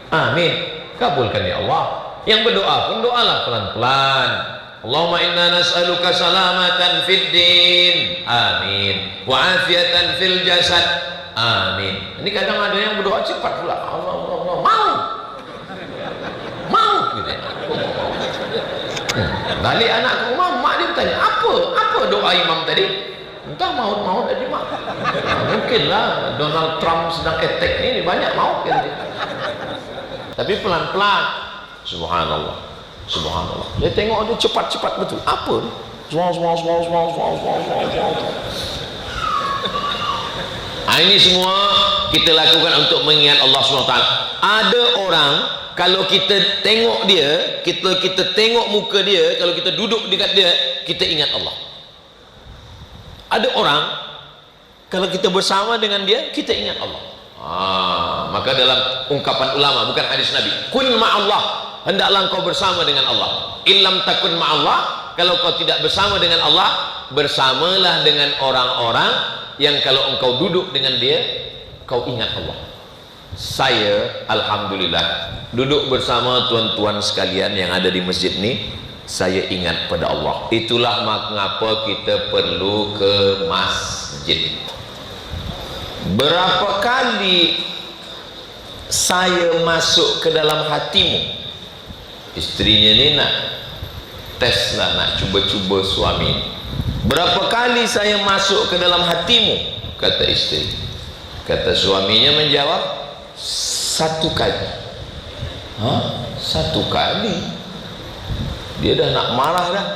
Amin. Kabulkan ya Allah. Yang berdoa pun doalah pelan-pelan. Allahumma inna nas'aluka salamatan fid din. Amin. Wa afiatan fil jasad. Amin. Ini kadang ada yang berdoa cepat pula. Allah mau gitu ya. Balik anak ke rumah, mak dia bertanya, apa doa imam tadi? Entah maut tadi mak. Mungkinlah Donald Trump sedang attack ini banyak maut kan dia. Tapi pelan-pelan. Subhanallah. Dia tengok dia cepat-cepat betul. Apa ni? Ini semua kita lakukan untuk mengingat Allah SWT. Ada orang kalau kita tengok dia, kita tengok muka dia, kalau kita duduk dekat dia, kita ingat Allah. Ada orang kalau kita bersama dengan dia, kita ingat Allah. Maka dalam ungkapan ulama, bukan hadis Nabi, kun ma'allah, hendaklah engkau bersama dengan Allah. Illam takun ma'allah, kalau kau tidak bersama dengan Allah, bersamalah dengan orang-orang yang kalau engkau duduk dengan dia, kau ingat Allah. Saya alhamdulillah duduk bersama tuan-tuan sekalian yang ada di masjid ini, saya ingat pada Allah. Itulah mengapa kita perlu ke masjid. Berapa kali saya masuk ke dalam hatimu? Istrinya ni nak tes lah, nak cuba-cuba suami. Berapa kali saya masuk ke dalam hatimu? Kata istri. Kata suaminya menjawab, 1 kali. Satu kali? Dia dah nak marah dah.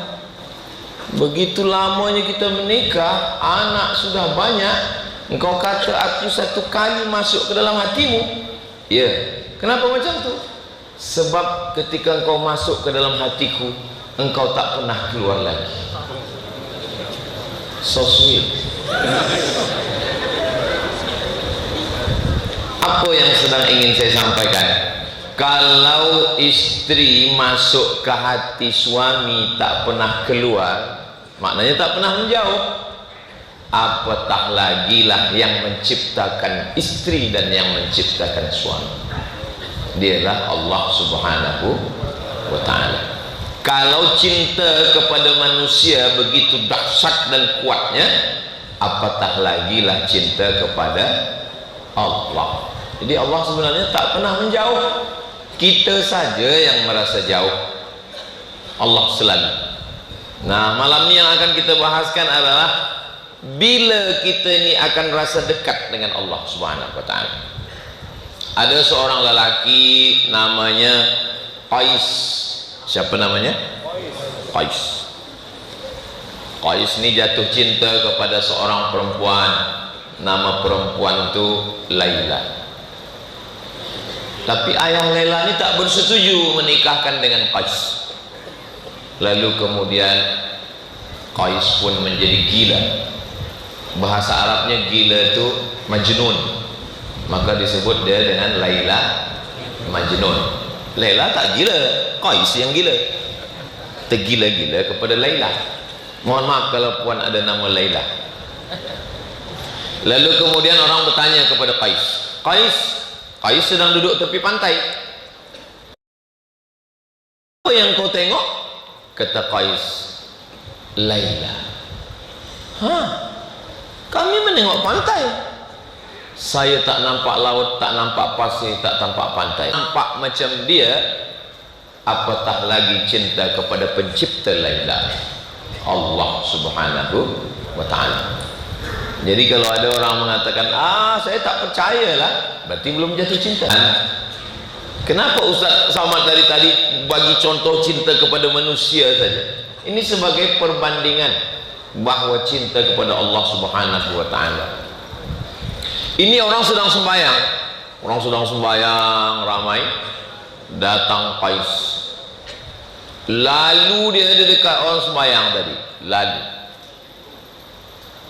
Begitu lamanya kita menikah, anak sudah banyak, engkau kata aku 1 kali masuk ke dalam hatimu? Ya. Kenapa macam tu? Sebab ketika engkau masuk ke dalam hatiku, engkau tak pernah keluar lagi. So sweet. Apa yang sedang ingin saya sampaikan? Kalau istri masuk ke hati suami tak pernah keluar, maknanya tak pernah menjauh. Apatah lagi lah yang menciptakan istri dan yang menciptakan suami. Dialah Allah Subhanahu wa ta'ala. Kalau cinta kepada manusia begitu dahsyat dan kuatnya, apatah lagi lah cinta kepada Allah. Jadi Allah sebenarnya tak pernah menjauh. Kita saja yang merasa jauh. Allah selalu. Nah, malam ini yang akan kita bahaskan adalah bila kita ini akan rasa dekat dengan Allah Subhanahu wa ta'ala. Ada seorang lelaki namanya Qais. Siapa namanya? Qais. Qais ini jatuh cinta kepada seorang perempuan. Nama perempuan itu Laila. Tapi ayah Laila ini tak bersetuju menikahkan dengan Qais. Lalu kemudian Qais pun menjadi gila. Bahasa Arabnya gila itu majnun, maka disebut dia dengan Laila majnun. Laila tak gila, Qais yang gila. Tergila-gila kepada Laila. Mohon maaf kalau puan ada nama Laila. Lalu kemudian orang bertanya kepada Qais sedang duduk tepi pantai. Apa yang kau tengok? Kata Qais, Laila. Kami menengok pantai. Saya tak nampak laut, tak nampak pasir, tak nampak pantai. Nampak macam dia. Apatah lagi cinta kepada pencipta Laila, Allah Subhanahu wa ta'ala. Jadi kalau ada orang mengatakan, saya tak percayalah, berarti belum jatuh cinta. Kenapa Ustaz Samad dari tadi bagi contoh cinta kepada manusia saja? Ini sebagai perbandingan bahwa cinta kepada Allah Subhanahu wa ta'ala. Ini orang sedang sembahyang ramai, datang Qais. Lalu dia ada dekat orang sembahyang tadi. Lalu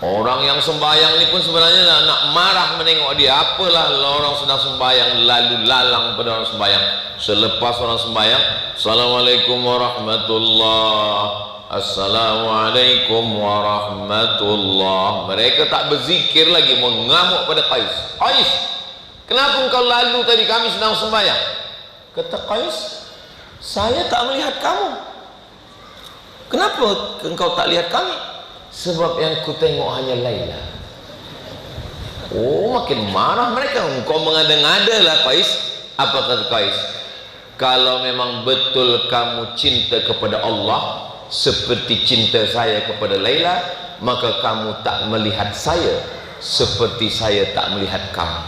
orang yang sembahyang ni pun sebenarnya nak marah menengok dia. Apalah orang sedang sembahyang lalu lalang pada orang sembahyang. Selepas orang sembahyang, Assalamualaikum warahmatullahi, Assalamualaikum warahmatullah. Mereka tak berzikir lagi, mengamuk pada Qais. Qais, kenapa engkau lalu tadi, kami sedang sembahyang? Kata Qais, saya tak melihat kamu. Kenapa engkau tak lihat kami? Sebab yang ku tengok hanya Laila. Oh, makin marah mereka. Engkau mengada-ngada lah Qais. Apa kata Qais? Kalau memang betul kamu cinta kepada Allah seperti cinta saya kepada Laila, maka kamu tak melihat saya seperti saya tak melihat kamu.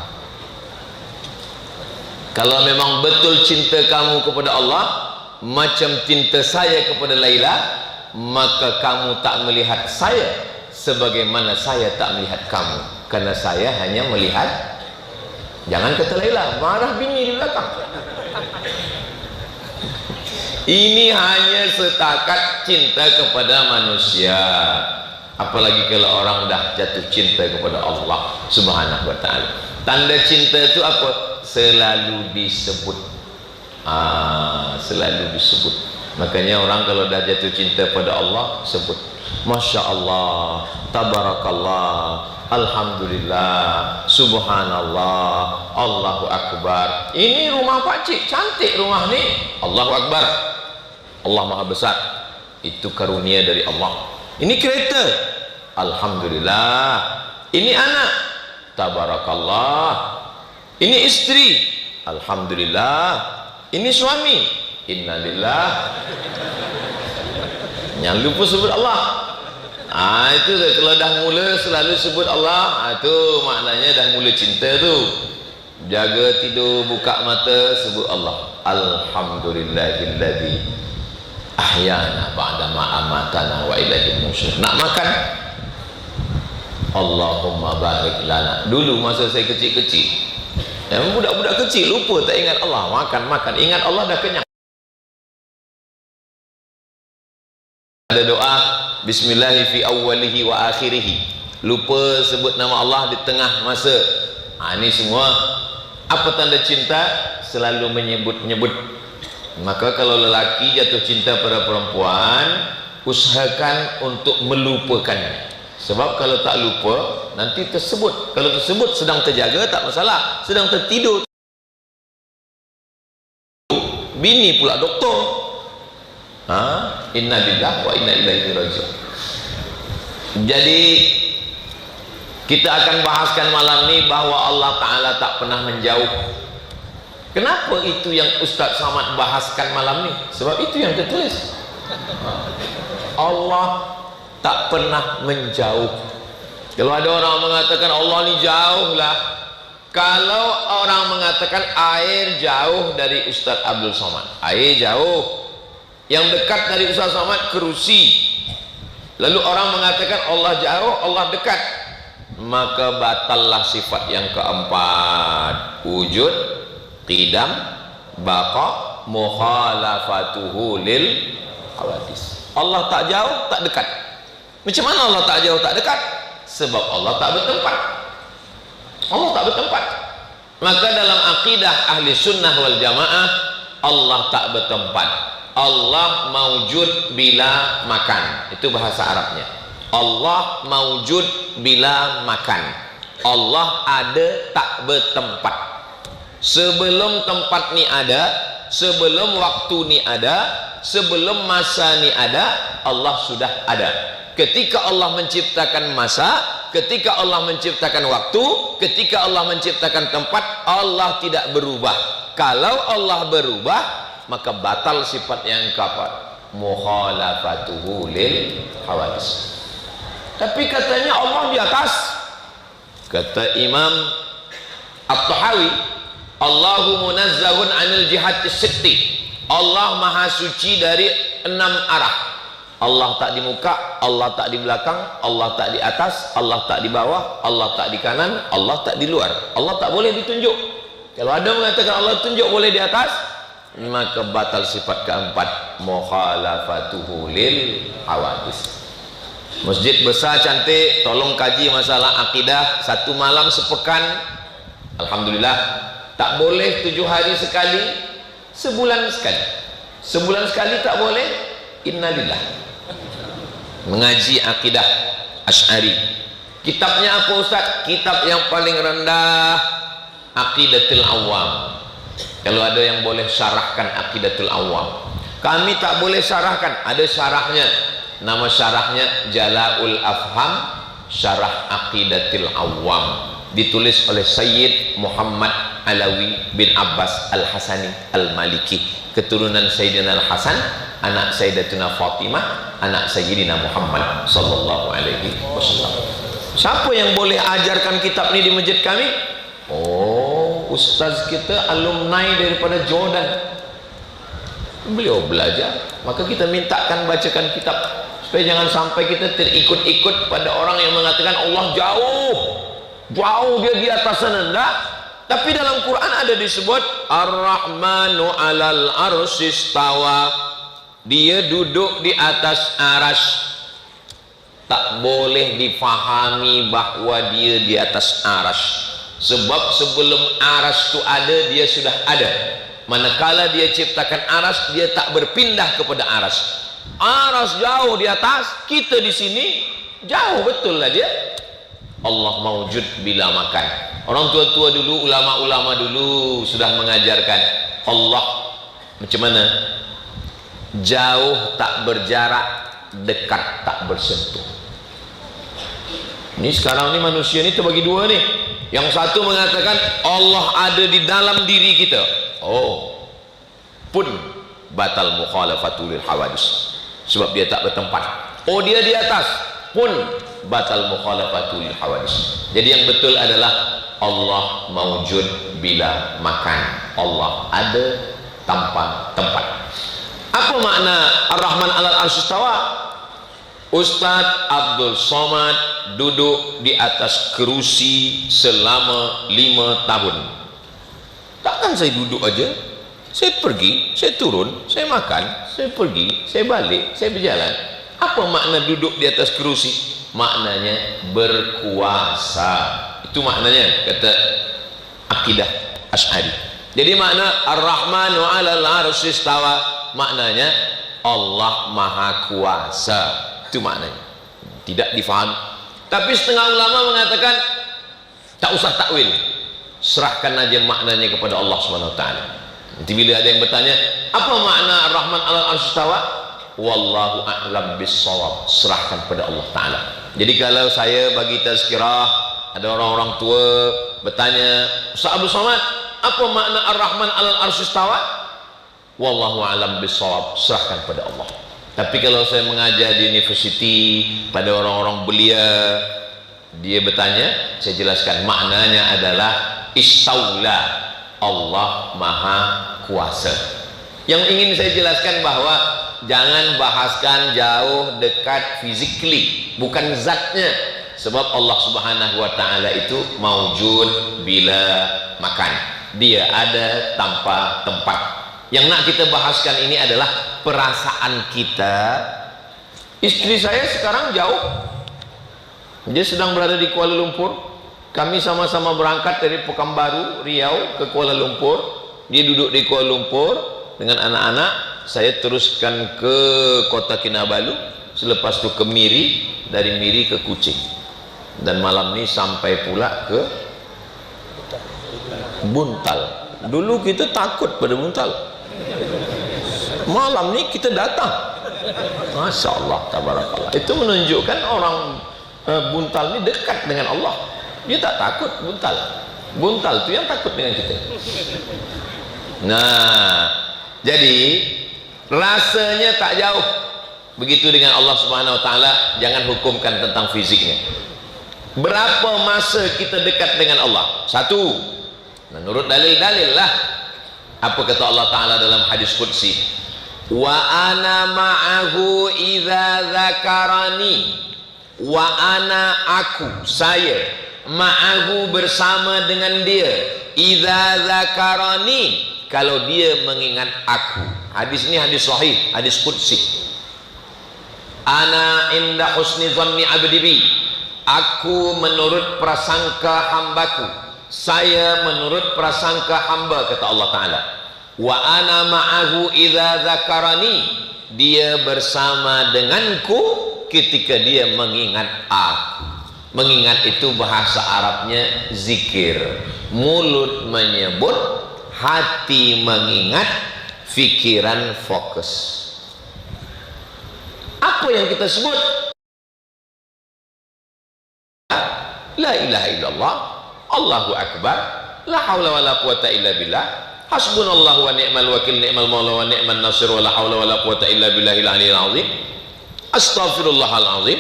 Kalau memang betul cinta kamu kepada Allah macam cinta saya kepada Laila, maka kamu tak melihat saya sebagaimana saya tak melihat kamu, karena saya hanya melihat. Jangan kata Laila, marah bini di belakang. Ini hanya setakat cinta kepada manusia, apalagi kalau orang dah jatuh cinta kepada Allah Subhanahu wa ta'ala. Tanda cinta itu apa? Selalu disebut. Selalu disebut. Makanya orang kalau dah jatuh cinta pada Allah, sebut Masya Allah, Tabarakallah, Alhamdulillah, Subhanallah, Allahu Akbar. Ini rumah pakcik, cantik rumah ni. Allahu Akbar, Allah Maha Besar. Itu karunia dari Allah. Ini kereta, Alhamdulillah. Ini anak, Tabarakallah. Ini istri, Alhamdulillah. Ini suami, Innalillah. Jangan lupa sebut Allah. Itu kalau dah mula selalu sebut Allah, itu maknanya dah mula cinta tu. Jaga tidur, buka mata, sebut Allah. Alhamdulillahilladzi ahyana ba'da ma amatana wa ilaihi nusyur. Nak makan, Allahumma barik lana. Dulu masa saya kecil-kecil, budak-budak kecil lupa tak ingat Allah, makan, ingat Allah dah kenyang. Ada doa bismillahi fi awwalihi wa akhirihi, lupa sebut nama Allah di tengah masa. Ini semua apa tanda cinta? Selalu menyebut-nyebut. Maka kalau lelaki jatuh cinta pada perempuan, usahakan untuk melupakannya. Sebab kalau tak lupa, nanti tersebut. Kalau tersebut sedang terjaga, tak masalah. Sedang tertidur, bini pula doktor. Inna lillahi wa inna ilaihi raji'un. Jadi kita akan bahaskan malam ni bahawa Allah Ta'ala tak pernah menjauh. Kenapa itu yang Ustaz Samad bahaskan malam ni? Sebab itu yang tertulis. Allah tak pernah menjauh. Kalau ada orang mengatakan Allah ni jauh lah. Kalau orang mengatakan air jauh dari Ustaz Abdul Somad, air jauh. Yang dekat dari Ustaz Somad kerusi. Lalu orang mengatakan Allah jauh, Allah dekat, maka batallah sifat yang keempat, wujud, qidam, baqa, mukhalafatuhu lil hawadis. Allah tak jauh, tak dekat. Macam mana Allah tak jauh, tak dekat? Sebab Allah tak bertempat. Allah tak bertempat. Maka dalam akidah ahli sunnah wal jamaah, Allah tak bertempat. Allah maujud bila makan. Itu bahasa Arabnya. Allah maujud bila makan. Allah ada tak bertempat. Sebelum tempat ni ada, sebelum waktu ni ada, sebelum masa ni ada, Allah sudah ada. Ketika Allah menciptakan masa, ketika Allah menciptakan waktu, ketika Allah menciptakan tempat, Allah tidak berubah. Kalau Allah berubah, maka batal sifat yang keempat, mukhalafatuhu lil hawadis. Tapi katanya Allah di atas. Kata Imam At-Tahawi, Allahu munazzahun anil jihati sitti. Allah maha suci dari 6 arah. Allah tak di muka, Allah tak di belakang, Allah tak di atas, Allah tak di bawah, Allah tak di kanan, Allah tak di luar. Allah tak boleh ditunjuk. Kalau ada mengatakan Allah tunjuk boleh di atas, maka batal sifat keempat, mukhalafatuhu lil hawadis. Masjid besar cantik, tolong kaji masalah akidah 1 malam sepekan. Alhamdulillah. Tak boleh 7 hari sekali, sebulan sekali. Sebulan sekali tak boleh, innalillah. Mengaji akidah Asy'ari. Kitabnya apa Ustaz? Kitab yang paling rendah, Aqidatul Awam. Kalau ada yang boleh syarahkan Aqidatul Awam, kami tak boleh syarahkan. Ada syarahnya, nama syarahnya Jala'ul Afham Syarah Aqidatul Awam, ditulis oleh Sayyid Muhammad Alawi bin Abbas Al-Hasani Al-Maliki, keturunan Sayyidina Al-Hasan, anak Sayyidatuna Fatimah, anak Sayyidina Muhammad sallallahu alaihi wasallam. Siapa yang boleh ajarkan kitab ini di masjid kami? Oh, ustaz kita alumni daripada Jordan, beliau belajar, maka kita mintakan bacakan kitab supaya jangan sampai kita terikut-ikut pada orang yang mengatakan Allah jauh dia di atas sana. Enggak, tapi dalam Quran ada disebut Ar-Rahmanu 'alal arsy istawa, dia duduk di atas aras. Tak boleh difahami bahwa dia di atas aras, sebab sebelum aras itu ada, dia sudah ada. Manakala dia ciptakan aras, dia tak berpindah kepada aras. Aras jauh di atas, kita di sini jauh, betul lah dia. Allah maujud bila makan. Orang tua-tua dulu, ulama-ulama dulu sudah mengajarkan Allah macam mana? Jauh tak berjarak, dekat tak bersentuh. Ini sekarang ni manusia ni terbagi dua nih. Yang satu mengatakan Allah ada di dalam diri kita. Oh, pun batal mukhalafatul hawadis, sebab dia tak bertempat. Oh, dia di atas, pun batal mukhalafatul hawadis. Jadi yang betul adalah Allah maujud bila makan. Allah ada tanpa tempat. Apa makna Ar-Rahman 'alal arsy istawa? Ustaz Abdul Somad duduk di atas kerusi selama 5 tahun. Takkan saya duduk aja? Saya pergi, saya turun, saya makan, saya pergi, saya balik, saya berjalan. Apa makna duduk di atas kerusi? Maknanya berkuasa. Itu maknanya, kata akidah Asy'ari. Jadi makna Ar-Rahmanu 'alal arsy istawa, maknanya Allah Maha Kuasa. Itu maknanya, tidak difahami. Tapi setengah ulama mengatakan tak usah takwil, serahkan aja maknanya kepada Allah Subhanahu wa taala. Nanti bila ada yang bertanya apa makna Ar-Rahman 'alal arsy istawa, wallahu a'lam bis-shawab, serahkan pada Allah taala. Jadi kalau saya bagi tazkirah, ada orang-orang tua bertanya, Ustaz Abdul Somad, apa makna Ar-Rahman 'alal arsy istawa? Wallahu a'lam bis-shawab, serahkan pada Allah. Tapi kalau saya mengajar di universiti pada orang-orang belia, dia bertanya, saya jelaskan maknanya adalah istaula, Allah Maha Kuasa. Yang ingin saya jelaskan bahwa jangan bahaskan jauh dekat physically, bukan zatnya, sebab Allah Subhanahu wa taala itu maujud bila makan, dia ada tanpa tempat. Yang nak kita bahaskan ini adalah perasaan kita. Istri saya sekarang jauh, dia sedang berada di Kuala Lumpur. Kami sama-sama berangkat dari Pekanbaru, Riau ke Kuala Lumpur. Dia duduk di Kuala Lumpur dengan anak-anak. Saya teruskan ke Kota Kinabalu, selepas itu ke Miri, dari Miri ke Kuching, dan malam ini sampai pula ke Buntal. Dulu kita takut pada Buntal, malam ni kita datang. Masya Allah, tabarakallah. Itu menunjukkan orang Buntal ni dekat dengan Allah. Dia tak takut Buntal. Buntal tu yang takut dengan kita. Nah, jadi rasanya tak jauh. Begitu dengan Allah Subhanahu wa taala, jangan hukumkan tentang fisiknya. Berapa masa kita dekat dengan Allah? Satu, menurut dalil-dalil lah. Apa kata Allah Ta'ala dalam hadis qudsi? Wa ana ma'ahu idza dzakarani, wa ana, aku, saya, ma'ahu, bersama dengan dia, idza dzakarani, kalau dia mengingat aku. Hadis ini hadis sahih, hadis qudsi. Ana inda husni dhanni abdi bi, aku menurut prasangka hambaku, saya menurut prasangka hamba, kata Allah Ta'ala. Wa ana ma'ahu idza dzakarani, dia bersama denganku ketika dia mengingat aku. Mengingat itu bahasa Arabnya zikir. Mulut menyebut, hati mengingat, fikiran fokus. Apa yang kita sebut? La ilaha illallah, Allahu akbar, la haula wala quwata illa billah, hasbunallahu wa ni'mal wakil, ni'mal maula wa ni'man nasir, wa la haula wala quwata illa billahil aliyyil azim, astaghfirullahal azim,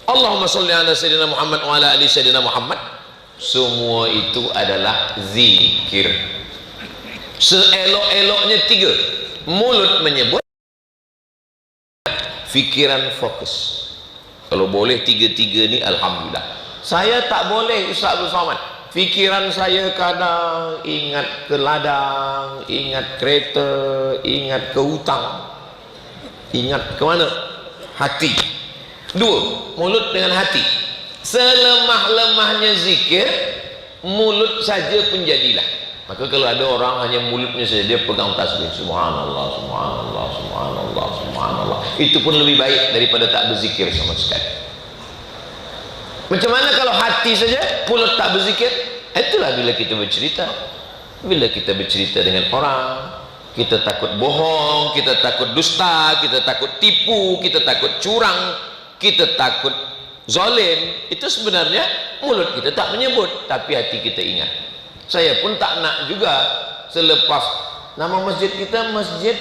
Allahumma sholli ala sayyidina Muhammad wa ala ali sayyidina Muhammad. Semua itu adalah zikir. Seelok-eloknya tiga, mulut menyebut, fikiran fokus. Kalau boleh tiga-tiga ni alhamdulillah. Saya tak boleh Ustaz Abdul Somad. Fikiran saya kadang ingat ke ladang, ingat kereta, ingat ke hutang, ingat ke mana? Hati. Dua, mulut dengan hati. Selemah-lemahnya zikir, mulut saja pun jadilah. Maka kalau ada orang hanya mulutnya saja dia pegang tasbih, subhanallah, subhanallah, subhanallah, subhanallah, itu pun lebih baik daripada tak berzikir sama sekali. Macam mana kalau hati saja, mulut tak berzikir? Itulah bila kita bercerita. Bila kita bercerita dengan orang, kita takut bohong, kita takut dusta, kita takut tipu, kita takut curang, kita takut zalim. Itu sebenarnya mulut kita tak menyebut, tapi hati kita ingat. Saya pun tak nak juga selepas nama masjid kita Masjid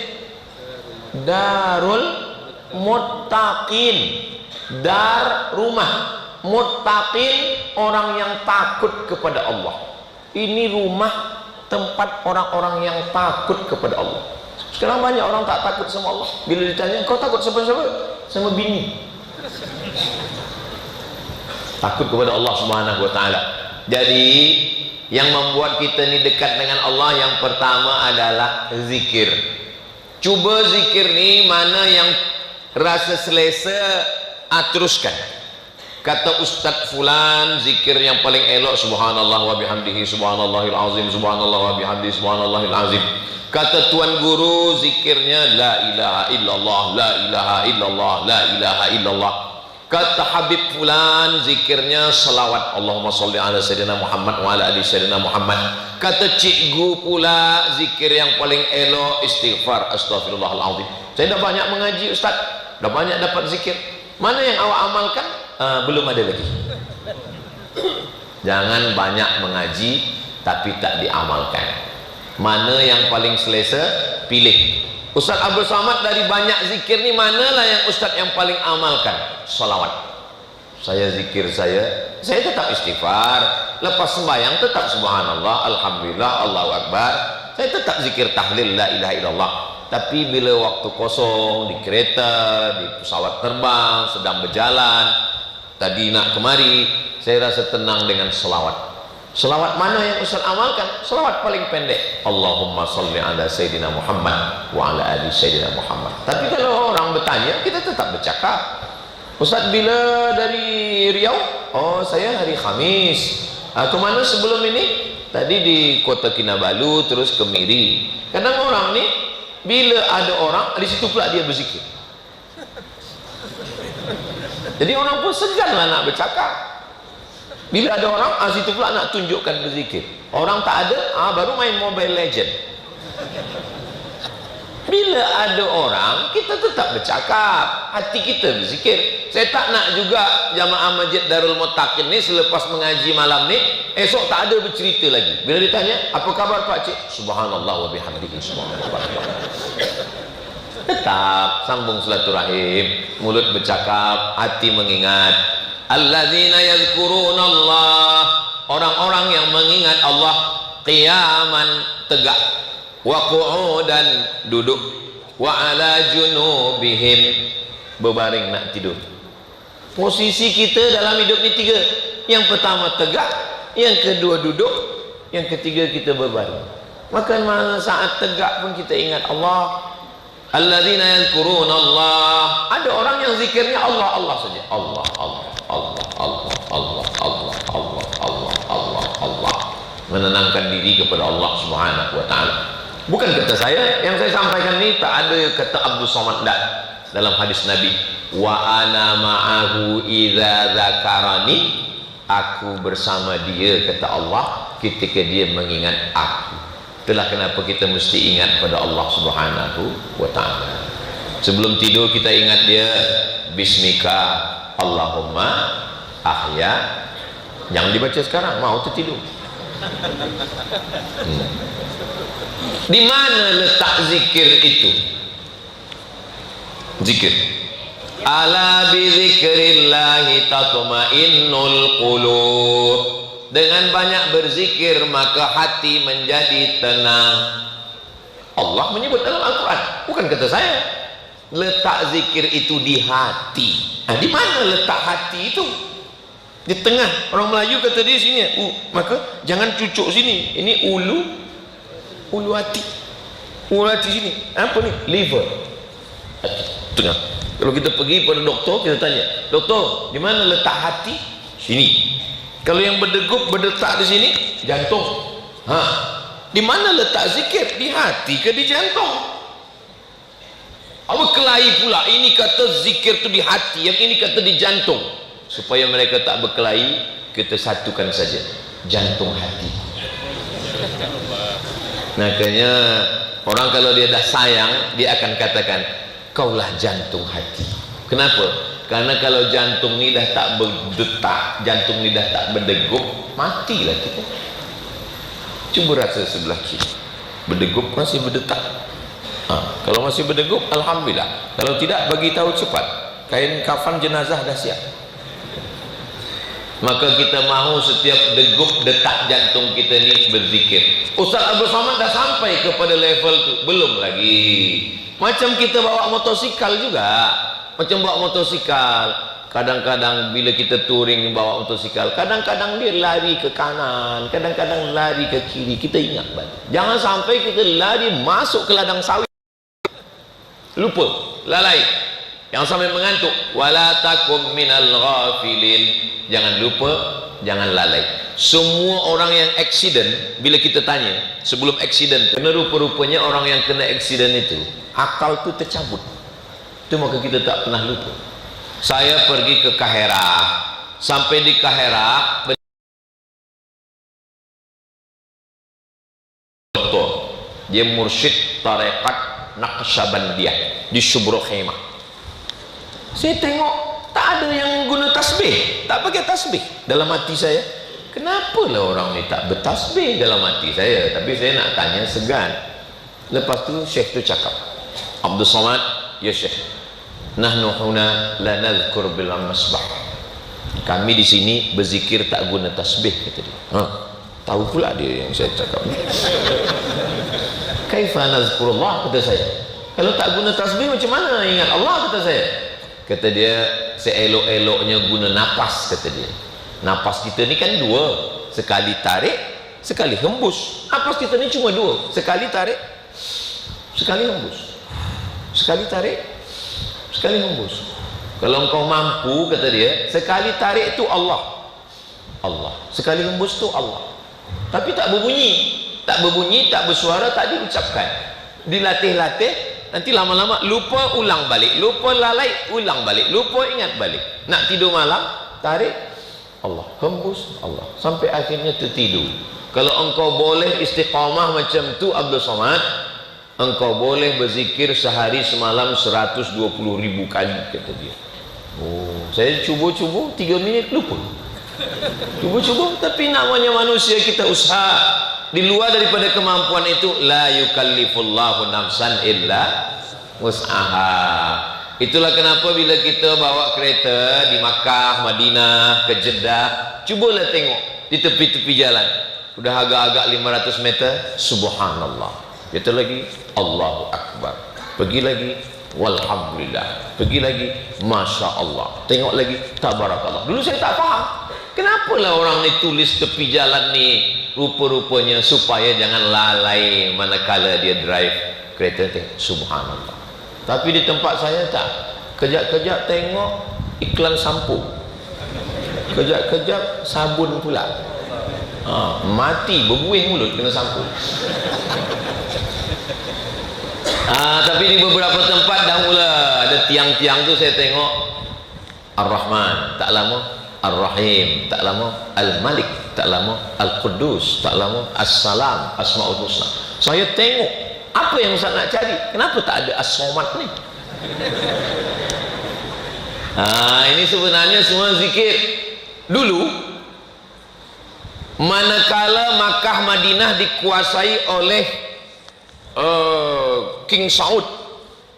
Darul Muttaqin. Dar rumah, muttaqin orang yang takut kepada Allah. Ini rumah tempat orang-orang yang takut kepada Allah. Sekarang banyak orang tak takut sama Allah. Bila ditanya, kau takut siapa-siapa? Sama bini. Takut kepada Allah Subhanahu wa taala. Jadi yang membuat kita ni dekat dengan Allah yang pertama adalah zikir. Cuba zikir ni mana yang rasa selesa, teruskan. Kata Ustaz Fulan, zikir yang paling elok subhanallah wa bihamdihi subhanallahil azim, subhanallah wa bihamdihi subhanallahil azim. Kata Tuan Guru, zikirnya la ilaha illallah, la ilaha illallah, la ilaha illallah. Kata Habib Fulan, zikirnya salawat, Allahumma sholli ala sayyidina Muhammad wa ala ali sayyidina Muhammad. Kata cikgu pula, zikir yang paling elok istighfar, astaghfirullahaladzim. Saya dah banyak mengaji Ustaz, dah banyak dapat zikir. Mana yang awak amalkan? Belum ada lagi. Jangan banyak mengaji tapi tak diamalkan. Mana yang paling selesa, pilih. Ustaz Abdul Somad dari banyak zikir ni, manalah yang Ustaz yang paling amalkan? Salawat. Saya zikir saya tetap istighfar, lepas sembahyang tetap subhanallah, alhamdulillah, Allahu akbar. Saya tetap zikir tahlil la ilaha illallah. Tapi bila waktu kosong, di kereta, di pesawat terbang, sedang berjalan, tadi nak kemari, saya rasa tenang dengan selawat. Selawat mana yang Ustaz amalkan? Selawat paling pendek, Allahumma sholli ala sayyidina Muhammad wa ala ali sayyidina Muhammad. Tapi kalau orang bertanya, kita tetap bercakap. Ustaz bila dari Riau? Oh, saya hari Khamis. Ke mana sebelum ini? Tadi di Kota Kinabalu, terus ke Miri. Kadang orang ni bila ada orang di situ pula dia berzikir. Jadi orang pun seganlah nak bercakap. Bila ada orang, situ pula nak tunjukkan berzikir. Orang tak ada, baru main Mobile Legend. Bila ada orang, kita tetap bercakap, hati kita berzikir. Saya tak nak juga jamaah Masjid Darul Muttaqin ni selepas mengaji malam ni, esok tak ada bercerita lagi. Bila ditanya, apa kabar Pak Cik? Subhanallah wa bihamdihi subhanallah. Tetap sambung silaturahim, mulut bercakap, hati mengingat. Alladzina yadhkurunallah, orang-orang yang mengingat Allah qiyaman, tegak, wa qu'udan, duduk, wa ala junubihim, berbaring nak tidur. Posisi kita dalam hidup ni tiga. Yang pertama tegak, yang kedua duduk, yang ketiga kita berbaring. Maka saat tegak pun kita ingat Allah. Alladzina yadhkurunallah, ada orang yang zikirnya Allah Allah saja. Allah Allah Allah Allah Allah Allah Allah Allah Allah Allah, menenangkan diri kepada Allah Subhanahu wa taala. Bukan kata saya, yang saya sampaikan ini tak ada kata Abdul Somad dalam hadis Nabi, wa ana ma'ahu idza dzakarani, aku bersama dia kata Allah ketika dia mengingat aku. Itulah kenapa kita mesti ingat pada Allah Subhanahu wa ta'ala. Sebelum tidur kita ingat dia, Bismika Allahumma ahya. Jangan dibaca sekarang, mau tertidur. Di mana letak zikir itu? Zikir. Ala bi zikrillahi tatma'innul qulub. Dengan banyak berzikir maka hati menjadi tenang. Allah menyebut dalam Al-Quran, bukan kata saya. Letak zikir itu di hati. Nah, di mana letak hati itu? Di tengah. Orang Melayu kata di sini, maka jangan cucuk sini. Ini ulu hati. Ulu hati sini. Apa ni? Liver. Tengah. Kalau kita pergi pada doktor, kita tanya, doktor, di mana letak hati? Sini. Kalau yang berdegup, berdetak di sini, jantung. Di mana letak zikir? Di hati ke di jantung? Apa kelahi pula? Ini kata zikir tu di hati, yang ini kata di jantung. Supaya mereka tak berkelahi, kita satukan saja jantung hati. Makanya orang kalau dia dah sayang, dia akan katakan, kaulah jantung hati. Kenapa? Karena kalau jantung ni dah tak berdetak, jantung ni dah tak berdegup, matilah kita. Cuba rasa sebelah kiri, berdegup masih berdetak. Kalau masih berdegup, alhamdulillah. Kalau tidak, bagi tahu cepat. Kain kafan jenazah dah siap. Maka kita mahu setiap degup detak jantung kita ni berzikir. Ustaz Abdul Somad dah sampai kepada level tu? Belum lagi. Macam kita bawa motosikal juga. Macam bawa motosikal, kadang-kadang bila kita touring bawa motosikal, kadang-kadang dia lari ke kanan, kadang-kadang lari ke kiri. Kita ingat balik. Jangan sampai kita lari masuk ke ladang sawit, lupa, lalai, yang sampai mengantuk. Wala takum minal ghafilin. Jangan lupa, jangan lalai. Semua orang yang accident, bila kita tanya sebelum accident, kena rupa-rupanya orang yang kena accident itu akal tu tercabut. Itu maka kita tak pernah lupa. Saya pergi ke Kahera, sampai di Kahera betul, dia mursyid tarekat Naqsyabandiyah di Subro Khemah. Saya tengok tak ada yang guna tasbih, tak pakai tasbih. Dalam hati saya, kenapa lah orang ni tak bertasbih? Dalam hati saya, tapi saya nak tanya segan. Lepas tu Syekh tu cakap, Abdul Somad, ya Syekh, nahnu huna la nadhkur bil masbah. Kami di sini berzikir tak guna tasbih, kata dia. Tahu pula dia yang saya cakap. Kaifa nazkurullah, kata saya. Kalau tak guna tasbih macam mana ingat Allah, kata saya. Kata dia, seelok-eloknya guna napas, kata dia. Napas kita ni kan dua, sekali tarik, sekali hembus. Napas kita ni cuma dua, sekali tarik, sekali hembus. Sekali tarik, sekali hembus. Kalau engkau mampu, kata dia, sekali tarik itu Allah, sekali hembus itu Allah. Tapi tak berbunyi, tak bersuara, tak diucapkan. Dilatih-latih, nanti lama-lama lupa, ulang balik, lupa, lalai, ulang balik, lupa, ingat balik. Nak tidur malam, tarik Allah, hembus Allah, sampai akhirnya tertidur. Kalau engkau boleh istiqamah macam tu Abdul Somad, engkau boleh berzikir sehari semalam 120.000 kali, kata dia. Saya cuba-cuba 3 minit lupa. Cuba-cuba, tapi namanya manusia, kita usaha. Di luar daripada kemampuan itu, la yukallifullahu nafsan illa wus'aha. Itulah kenapa bila kita bawa kereta di Makkah, Madinah, ke Jeddah, cubalah tengok di tepi-tepi jalan, udah agak-agak 500 meter, subhanallah, itu lagi Allahu Akbar, pergi lagi walhamdulillah, pergi lagi masya Allah, tengok lagi tabarakallah. Dulu saya tak faham, kenapa lah orang ni tulis tepi jalan ni, rupa-rupanya supaya jangan lalai manakala dia drive kereta. Tengok subhanallah. Tapi di tempat saya tak, kejap-kejap tengok iklan sampo, kejap-kejap sabun pula. Mati berbuih mulut kena sampo. Tapi di beberapa tempat dah mula ada tiang-tiang tu, saya tengok Ar-Rahman, tak lama Ar-Rahim, tak lama Al-Malik, tak lama Al-Quddus, tak lama As-Salam, Asma'ul Husna. Saya tengok apa yang Ustaz nak cari, kenapa tak ada as-somad ni? Ini sebenarnya semua zikir. Dulu manakala Makkah Madinah dikuasai oleh King Saud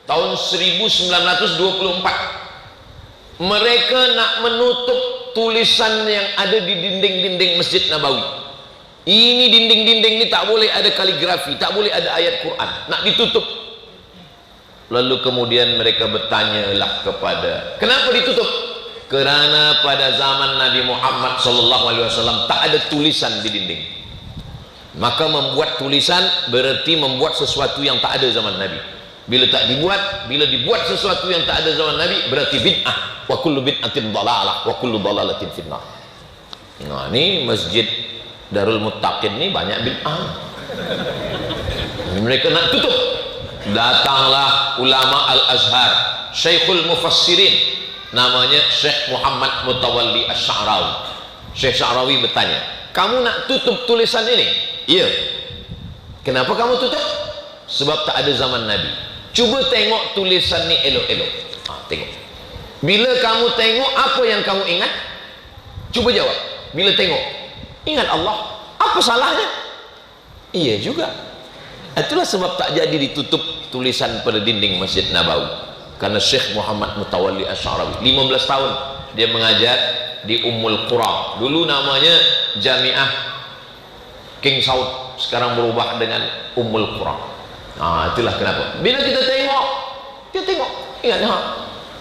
tahun 1924, mereka nak menutup tulisan yang ada di dinding-dinding Masjid Nabawi. Ini dinding-dinding ini tak boleh ada kaligrafi, tak boleh ada ayat Quran, nak ditutup. Lalu kemudian mereka bertanyalah kepada, kenapa ditutup? Kerana pada zaman Nabi Muhammad SAW tak ada tulisan di dinding. Maka membuat tulisan berarti membuat sesuatu yang tak ada zaman Nabi. Bila dibuat sesuatu yang tak ada zaman Nabi, berarti bid'ah. Wa kullu bid'atin dalalah wa kullu dalalatin finnar. Nah, ini Masjid Darul Muttaqin ni banyak bid'ah. Mereka nak tutup. Datanglah ulama Al-Azhar, Syekhul Mufassirin, namanya Syekh Muhammad Mutawalli Asy-Sya'rawi. Syekh Sya'rawi bertanya, kamu nak tutup tulisan ini? Iya. Kenapa kamu tutup? Sebab tak ada zaman Nabi. Cuba tengok tulisan ni elok-elok. Tengok. Bila kamu tengok, apa yang kamu ingat? Cuba jawab. Bila tengok, ingat Allah. Apa salahnya? Iya juga. Itulah sebab tak jadi ditutup tulisan pada dinding Masjid Nabawi. Karena Syekh Muhammad Mutawalli Asy-Sya'rawi 15 tahun dia mengajar di Ummul Qura. Dulu namanya Jamiah King Saud, sekarang berubah dengan Ummul Qura. Itulah kenapa. Bila kita tengok, ingat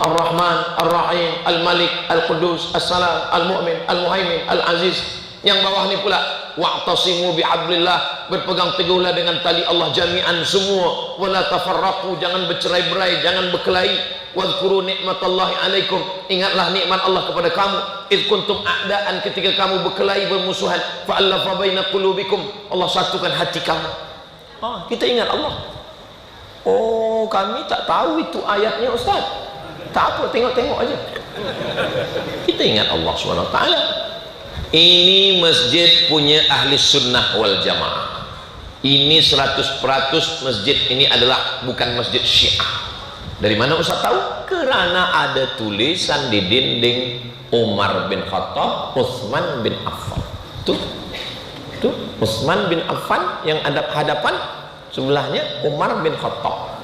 Ar-Rahman, Ar-Rahim, Al-Malik, Al-Qudus, As-Salam, Al-Mu'min, Al-Muhaimin, Al-Aziz. Yang bawah ni pula, wa'tasimu bihablillah, berpegang teguhlah dengan tali Allah jami'an semua, wala tafarraqu, jangan bercerai-berai, jangan berkelahi, wadhkuru nikmatallahi alaikum, ingatlah nikmat Allah kepada kamu, id kuntum a'daan, ketika kamu berkelahi bermusuhan, fa'allafa baina qulubikum, Allah satukan hati kamu. Kita ingat Allah. Oh, kami tak tahu itu ayatnya Ustaz. Tak apa, tengok-tengok aja. Kita ingat Allah SWT. Ini masjid punya ahli sunnah wal jamaah. Ini 100% masjid ini adalah bukan masjid Syiah. Dari mana Ustaz tahu? Kerana ada tulisan di dinding Umar bin Khattab, Utsman bin Affan. Tuh Utsman bin Affan yang ada hadapan, sebelahnya Umar bin Khattab.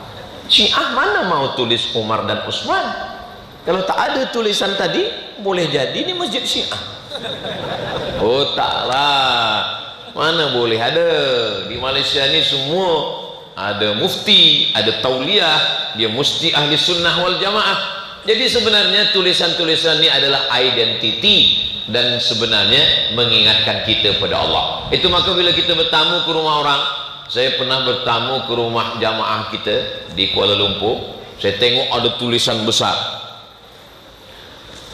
Syiah mana mau tulis Umar dan Utsman? Kalau tak ada tulisan tadi, boleh jadi ini masjid Syiah. Oh taklah, mana boleh ada. Di Malaysia ni semua ada mufti, ada tauliah, dia mesti ahli sunnah wal jamaah. Jadi sebenarnya tulisan-tulisan ini adalah identiti dan sebenarnya mengingatkan kita pada Allah. Itu maka bila kita bertamu ke rumah orang, saya pernah bertamu ke rumah jamaah kita di Kuala Lumpur, saya tengok ada tulisan besar,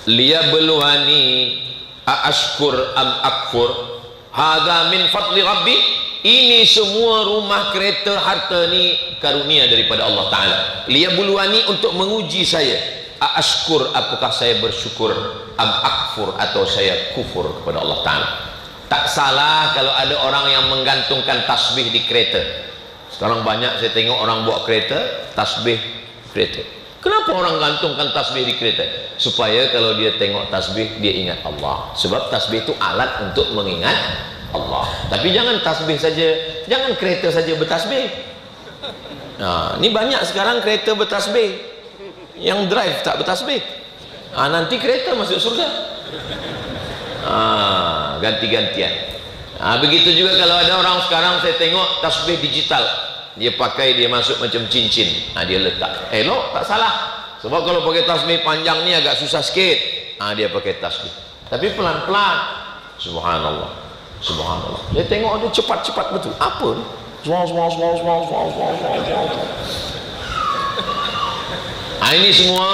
liyabluwani aashkur am akfur hadza min fadli rabbi. Ini semua rumah, kereta, harta ni karunia daripada Allah Ta'ala. Liyabluwani, untuk menguji saya, aashkur, apakah saya bersyukur, am akfur, atau saya kufur kepada Allah Ta'ala. Tak salah kalau ada orang yang menggantungkan tasbih di kereta. Sekarang banyak saya tengok orang bawa kereta, tasbih kereta. Kenapa orang gantungkan tasbih di kereta? Supaya kalau dia tengok tasbih, dia ingat Allah. Sebab tasbih itu alat untuk mengingat Allah. Tapi jangan tasbih saja, jangan kereta saja bertasbih. Ini banyak sekarang kereta bertasbih, yang drive tak bertasbih. Nanti kereta masuk surga. Ganti-gantian. Begitu juga kalau ada orang sekarang saya tengok tasbih digital, dia pakai, dia masuk macam cincin, dia letak. Elok, tak salah. Sebab kalau pakai tasbih panjang ni agak susah sikit. Dia pakai tasbih, tapi pelan-pelan. Subhanallah, subhanallah. Dia tengok dia cepat-cepat betul. Apa ni? Ini semua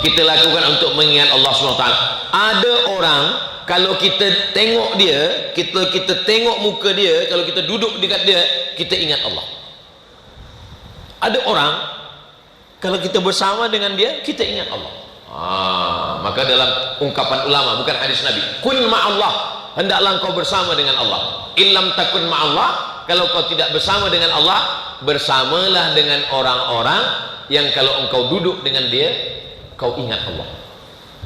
kita lakukan untuk mengingat Allah SWT. Ada orang, kalau kita tengok dia, kita tengok muka dia, kalau kita duduk dekat dia, kita ingat Allah. Ada orang, kalau kita bersama dengan dia, kita ingat Allah. Maka dalam ungkapan ulama, bukan hadis Nabi, kun ma'allah, hendaklah engkau bersama dengan Allah. Illam takun ma'allah, Kalau kau tidak bersama dengan Allah, bersamalah dengan orang-orang yang kalau engkau duduk dengan dia, kau ingat Allah.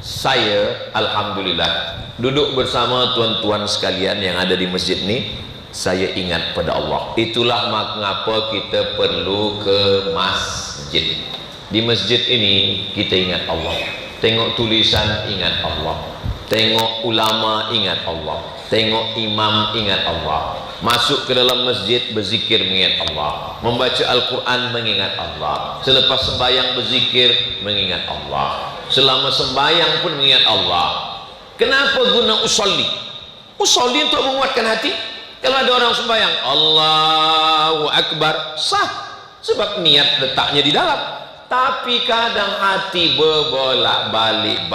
Saya alhamdulillah duduk bersama tuan-tuan sekalian yang ada di masjid ini, saya ingat pada Allah. Itulah mengapa kita perlu ke masjid. Di masjid ini kita ingat Allah. Tengok tulisan, ingat Allah. Tengok ulama, ingat Allah. Tengok imam, ingat Allah. Masuk ke dalam masjid, berzikir, mengingat Allah. Membaca Al-Quran, mengingat Allah. Selepas sembahyang berzikir, mengingat Allah. Selama sembahyang pun mengingat Allah. Kenapa guna usolli? Usolli untuk menguatkan hati. Kalau ada orang sembahyang Allahu Akbar, sah, sebab niat letaknya di dalam. Tapi kadang hati berbolak-balik,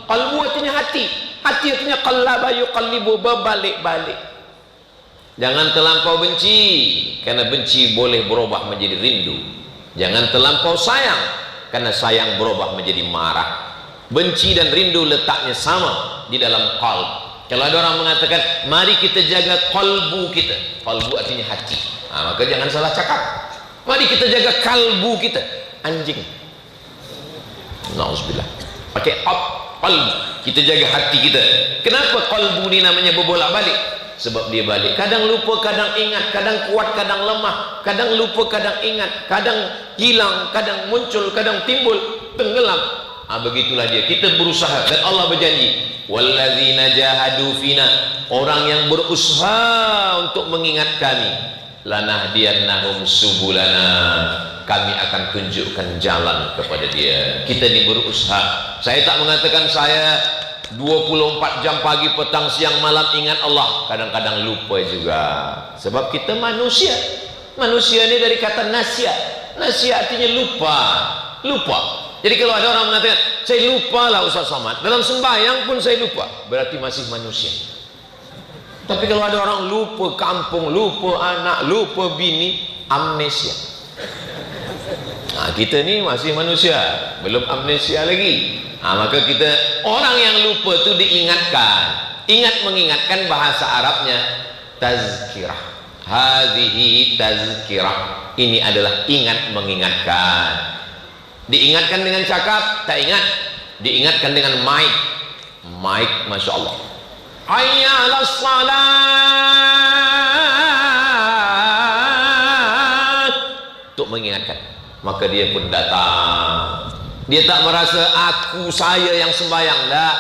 qalbu artinya hati artinya qallaba yuqallibu, berbalik-balik. Jangan terlampau benci, karena benci boleh berubah menjadi rindu. Jangan terlampau sayang, karena sayang berubah menjadi marah. Benci dan rindu letaknya sama di dalam qalb. Kalau ada orang mengatakan mari kita jaga qalbu kita, qalbu artinya hati, maka jangan salah cakap. Mari kita jaga kalbu kita, anjing. Nauzubillah. Pakai qalbu, kita jaga hati kita. Kenapa qalbu ini namanya berbolak-balik? Sebab dia balik. Kadang lupa, kadang ingat, kadang kuat, kadang lemah, kadang lupa, kadang ingat, kadang hilang, kadang muncul, kadang timbul, tenggelam. Begitulah dia. Kita berusaha dan Allah berjanji, walladzina jahadu fina, orang yang berusaha untuk mengingat kami, lanahdiyannahum subulana, kami akan tunjukkan jalan kepada dia. Kita ini berusaha. Saya tak mengatakan saya 24 jam pagi, petang, siang, malam ingat Allah. Kadang-kadang lupa juga. Sebab kita manusia. Manusia ini dari kata nasya. Nasya artinya lupa. Lupa. Jadi kalau ada orang mengatakan, saya lupa lah Ustaz Somad, dalam sembahyang pun saya lupa, berarti masih manusia. Tapi kalau ada orang lupa kampung, lupa anak, lupa bini, amnesia. Nah, kita ni masih manusia, belum amnesia lagi. Maka kita, orang yang lupa itu diingatkan. Ingat mengingatkan, bahasa Arabnya tazkirah. Hadhihi tazkirah. Ini adalah ingat mengingatkan. Diingatkan dengan cakap, tak ingat. Diingatkan dengan mic. Mic, Masya Allah. Hayya 'alas salat, untuk mengingatkan. Maka dia pun datang. Dia tak merasa saya yang sembahyang, tak.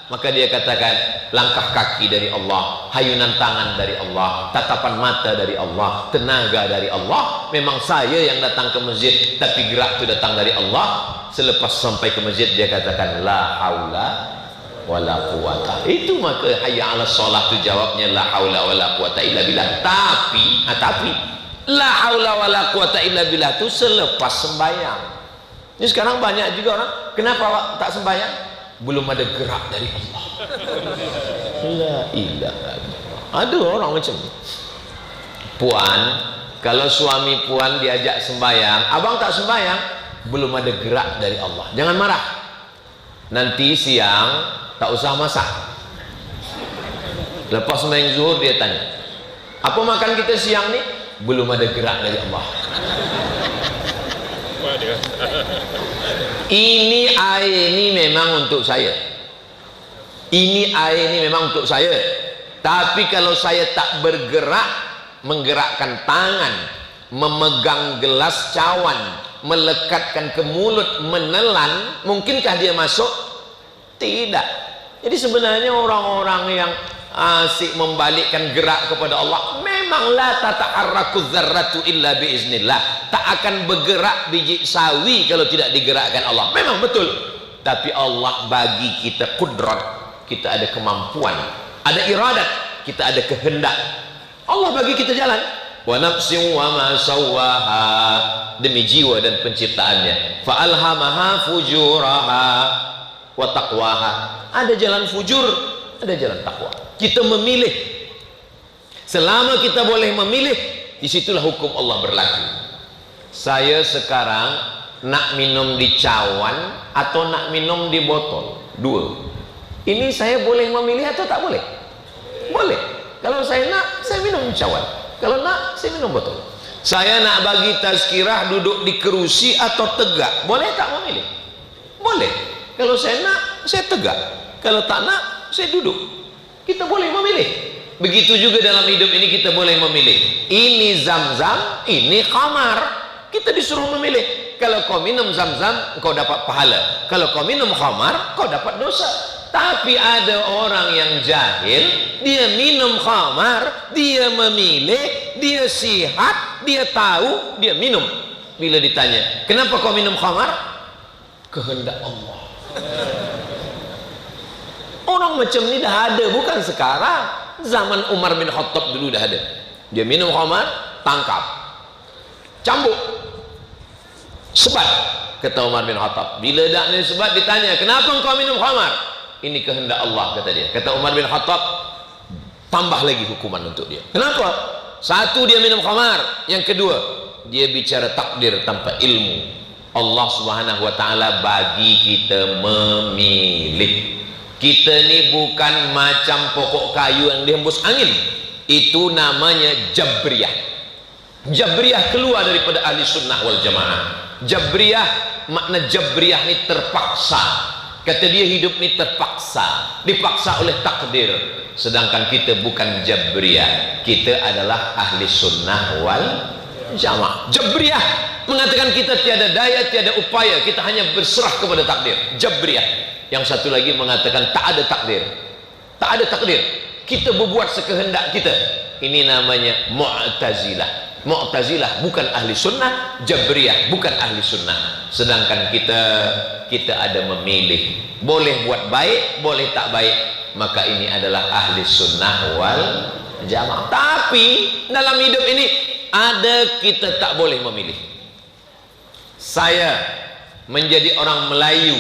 Maka dia katakan, langkah kaki dari Allah, hayunan tangan dari Allah, tatapan mata dari Allah, tenaga dari Allah. Memang saya yang datang ke masjid, tapi gerak itu datang dari Allah. Selepas sampai ke masjid, dia katakan, la haula wala quwata. Itu maka hayya 'alas shalah itu jawabnya la haula wala quwata illa billah. Tapi la haula wala quwata illa billah itu selepas sembahyang. Ini sekarang banyak juga orang, kenapa tak sembahyang? Belum ada gerak dari Allah. La ilaha illallah. Ada orang macam ni. Puan, kalau suami puan diajak sembahyang, abang tak sembahyang, belum ada gerak dari Allah. Jangan marah. Nanti siang tak usah masak. Lepas sembahyang zuhur dia tanya, apa makan kita siang ni? Belum ada gerak dari Allah. Ini air ini memang untuk saya. Ini air ini memang untuk saya. Tapi kalau saya tak bergerak, menggerakkan tangan, memegang gelas cawan, melekatkan ke mulut, menelan, mungkinkah dia masuk? Tidak. Jadi sebenarnya orang-orang yang asik membalikkan gerak kepada Allah, memang la tataharraku dzarratu illa biiznillah, tak akan bergerak biji sawi kalau tidak digerakkan Allah. Memang betul. Tapi Allah bagi kita kudrat, kita ada kemampuan, ada iradat, kita ada kehendak. Allah bagi kita jalan. Wa nafsin wa ma sawwaha, demi jiwa dan penciptaannya. Fa alhamaha fujuraha wa taqwaha. Ada jalan fujur, ada jalan takwa. Kita memilih. Selama kita boleh memilih, disitulah hukum Allah berlaku. Saya sekarang nak minum di cawan atau nak minum di botol, dua. Ini saya boleh memilih atau tak boleh? Boleh. Kalau saya nak, saya minum cawan. Kalau nak, saya minum botol. Saya nak bagi tazkirah duduk di kerusi atau tegak, boleh tak memilih? Boleh. Kalau saya nak, saya tegak. Kalau tak nak, saya duduk. Kita boleh memilih. Begitu juga dalam hidup ini kita boleh memilih. Ini zam-zam, ini khamar. Kita disuruh memilih. Kalau kau minum zam-zam, kau dapat pahala. Kalau kau minum khamar, kau dapat dosa. Tapi ada orang yang jahil, dia minum khamar, dia memilih, dia sihat, dia tahu, dia minum. Bila ditanya, kenapa kau minum khamar? Kehendak Allah. Orang macam ni dah ada, bukan sekarang. Zaman Umar bin Khattab dulu dah ada. Dia minum khamar, tangkap, cambuk, sebat, kata Umar bin Khattab. Bila dah ni sebat, ditanya, kenapa engkau minum khamar? Ini kehendak Allah, kata dia. Kata Umar bin Khattab, tambah lagi hukuman untuk dia. Kenapa? Satu, dia minum khamar. Yang kedua, dia bicara takdir tanpa ilmu. Allah Subhanahu wa ta'ala bagi kita memilih. Kita ni bukan macam pokok kayu yang dihembus angin. Itu namanya Jabriyah. Jabriyah keluar daripada ahli sunnah wal jamaah. Jabriyah, makna Jabriyah ni terpaksa. Kata dia hidup ni terpaksa, dipaksa oleh takdir. Sedangkan kita bukan Jabriyah, kita adalah ahli sunnah wal jamaah. Jabriyah mengatakan kita tiada daya, tiada upaya, kita hanya berserah kepada takdir. Jabriyah. Yang satu lagi mengatakan tak ada takdir. Tak ada takdir, kita berbuat sekehendak kita. Ini namanya Mu'tazilah. Mu'tazilah bukan ahli sunnah, Jabriyah bukan ahli sunnah. Sedangkan kita ada memilih. Boleh buat baik, boleh tak baik. Maka ini adalah ahli sunnah wal jamaah. Tapi dalam hidup ini ada kita tak boleh memilih. Saya menjadi orang Melayu,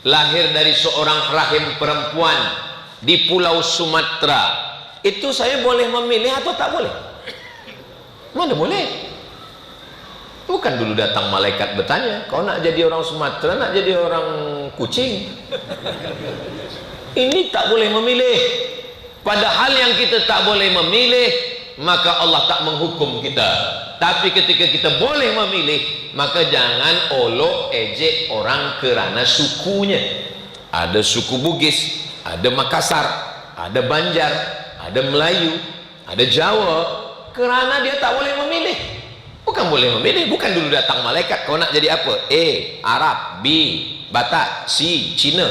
lahir dari seorang rahim perempuan di Pulau Sumatera. Itu saya boleh memilih atau tak boleh? Mana boleh? Bukan dulu datang malaikat bertanya, kau nak jadi orang Sumatera, nak jadi orang Kuching? Ini tak boleh memilih. Padahal yang kita tak boleh memilih, maka Allah tak menghukum kita. Tapi ketika kita boleh memilih, maka jangan olok ejek orang kerana sukunya. Ada suku Bugis, ada Makassar, ada Banjar, ada Melayu, ada Jawa. Kerana dia tak boleh memilih. Bukan boleh memilih, bukan dulu datang malaikat, kau nak jadi apa? A, Arab, B, Batak, C, Cina.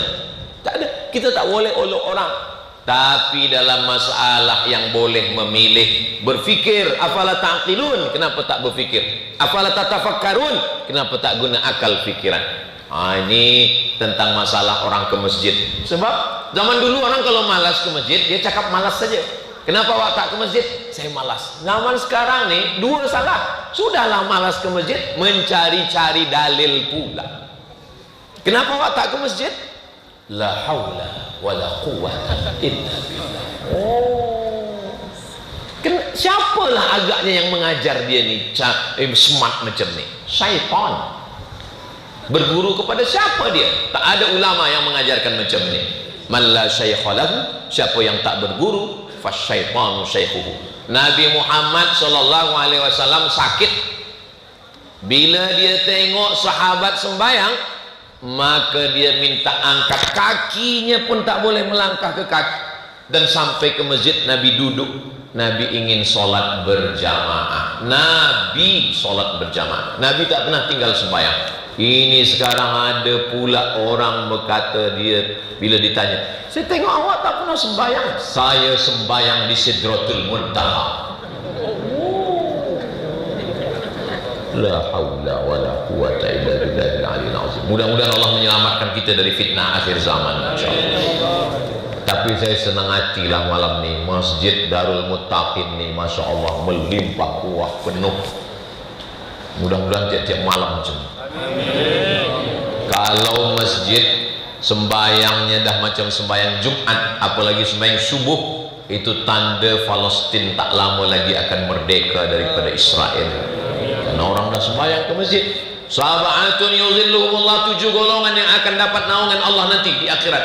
Tak ada. Kita tak boleh olok orang. Tapi dalam masalah yang boleh memilih, berfikir, afala ta'qilun, kenapa tak berfikir? Afala tatafakkarun, kenapa tak guna akal fikiran? Ini tentang masalah orang ke masjid. Sebab zaman dulu orang kalau malas ke masjid, dia cakap malas saja. Kenapa awak tak ke masjid? Saya malas. Zaman sekarang ni dua salah. Sudahlah malas ke masjid, mencari-cari dalil pula. Kenapa awak tak ke masjid? La haula wala quwwata illa billah. Oh, siapalah agaknya yang mengajar dia ni smart macam ni? Syaitan. Berguru kepada siapa dia? Tak ada ulama yang mengajarkan macam ni. Man la syaikha lahu, siapa yang tak berguru, fasyaitanu syaikhuhu. Nabi Muhammad sallallahu alaihi wasallam sakit. Bila dia tengok sahabat sembahyang, maka dia minta angkat kakinya pun tak boleh melangkah ke kaki. Dan sampai ke masjid Nabi duduk. Nabi ingin solat berjamaah. Nabi solat berjamaah. Nabi tak pernah tinggal sembahyang. Ini sekarang ada pula orang berkata, dia bila ditanya, saya tengok awak tak pernah sembahyang. Saya sembahyang di Sidratul Muntaha. La haula wala quwwata illa billahil aliyil azim. Mudah-mudahan Allah menyelamatkan kita dari fitnah akhir zaman, insyaallah. Tapi saya senang hatilah malam ni, Masjid Darul Muttaqin ni, Masya Allah, melimpah ruah penuh. Mudah-mudahan tiap-tiap malam macam ni. Kalau masjid sembayangnya dah macam sembayang Jumat, apalagi sembayang subuh, itu tanda Palestin tak lama lagi akan merdeka daripada Israel. Karena orang dah sembahyang ke masjid. Sab'atun yuzilluhumullah, 7 golongan yang akan dapat naungan Allah nanti di akhirat.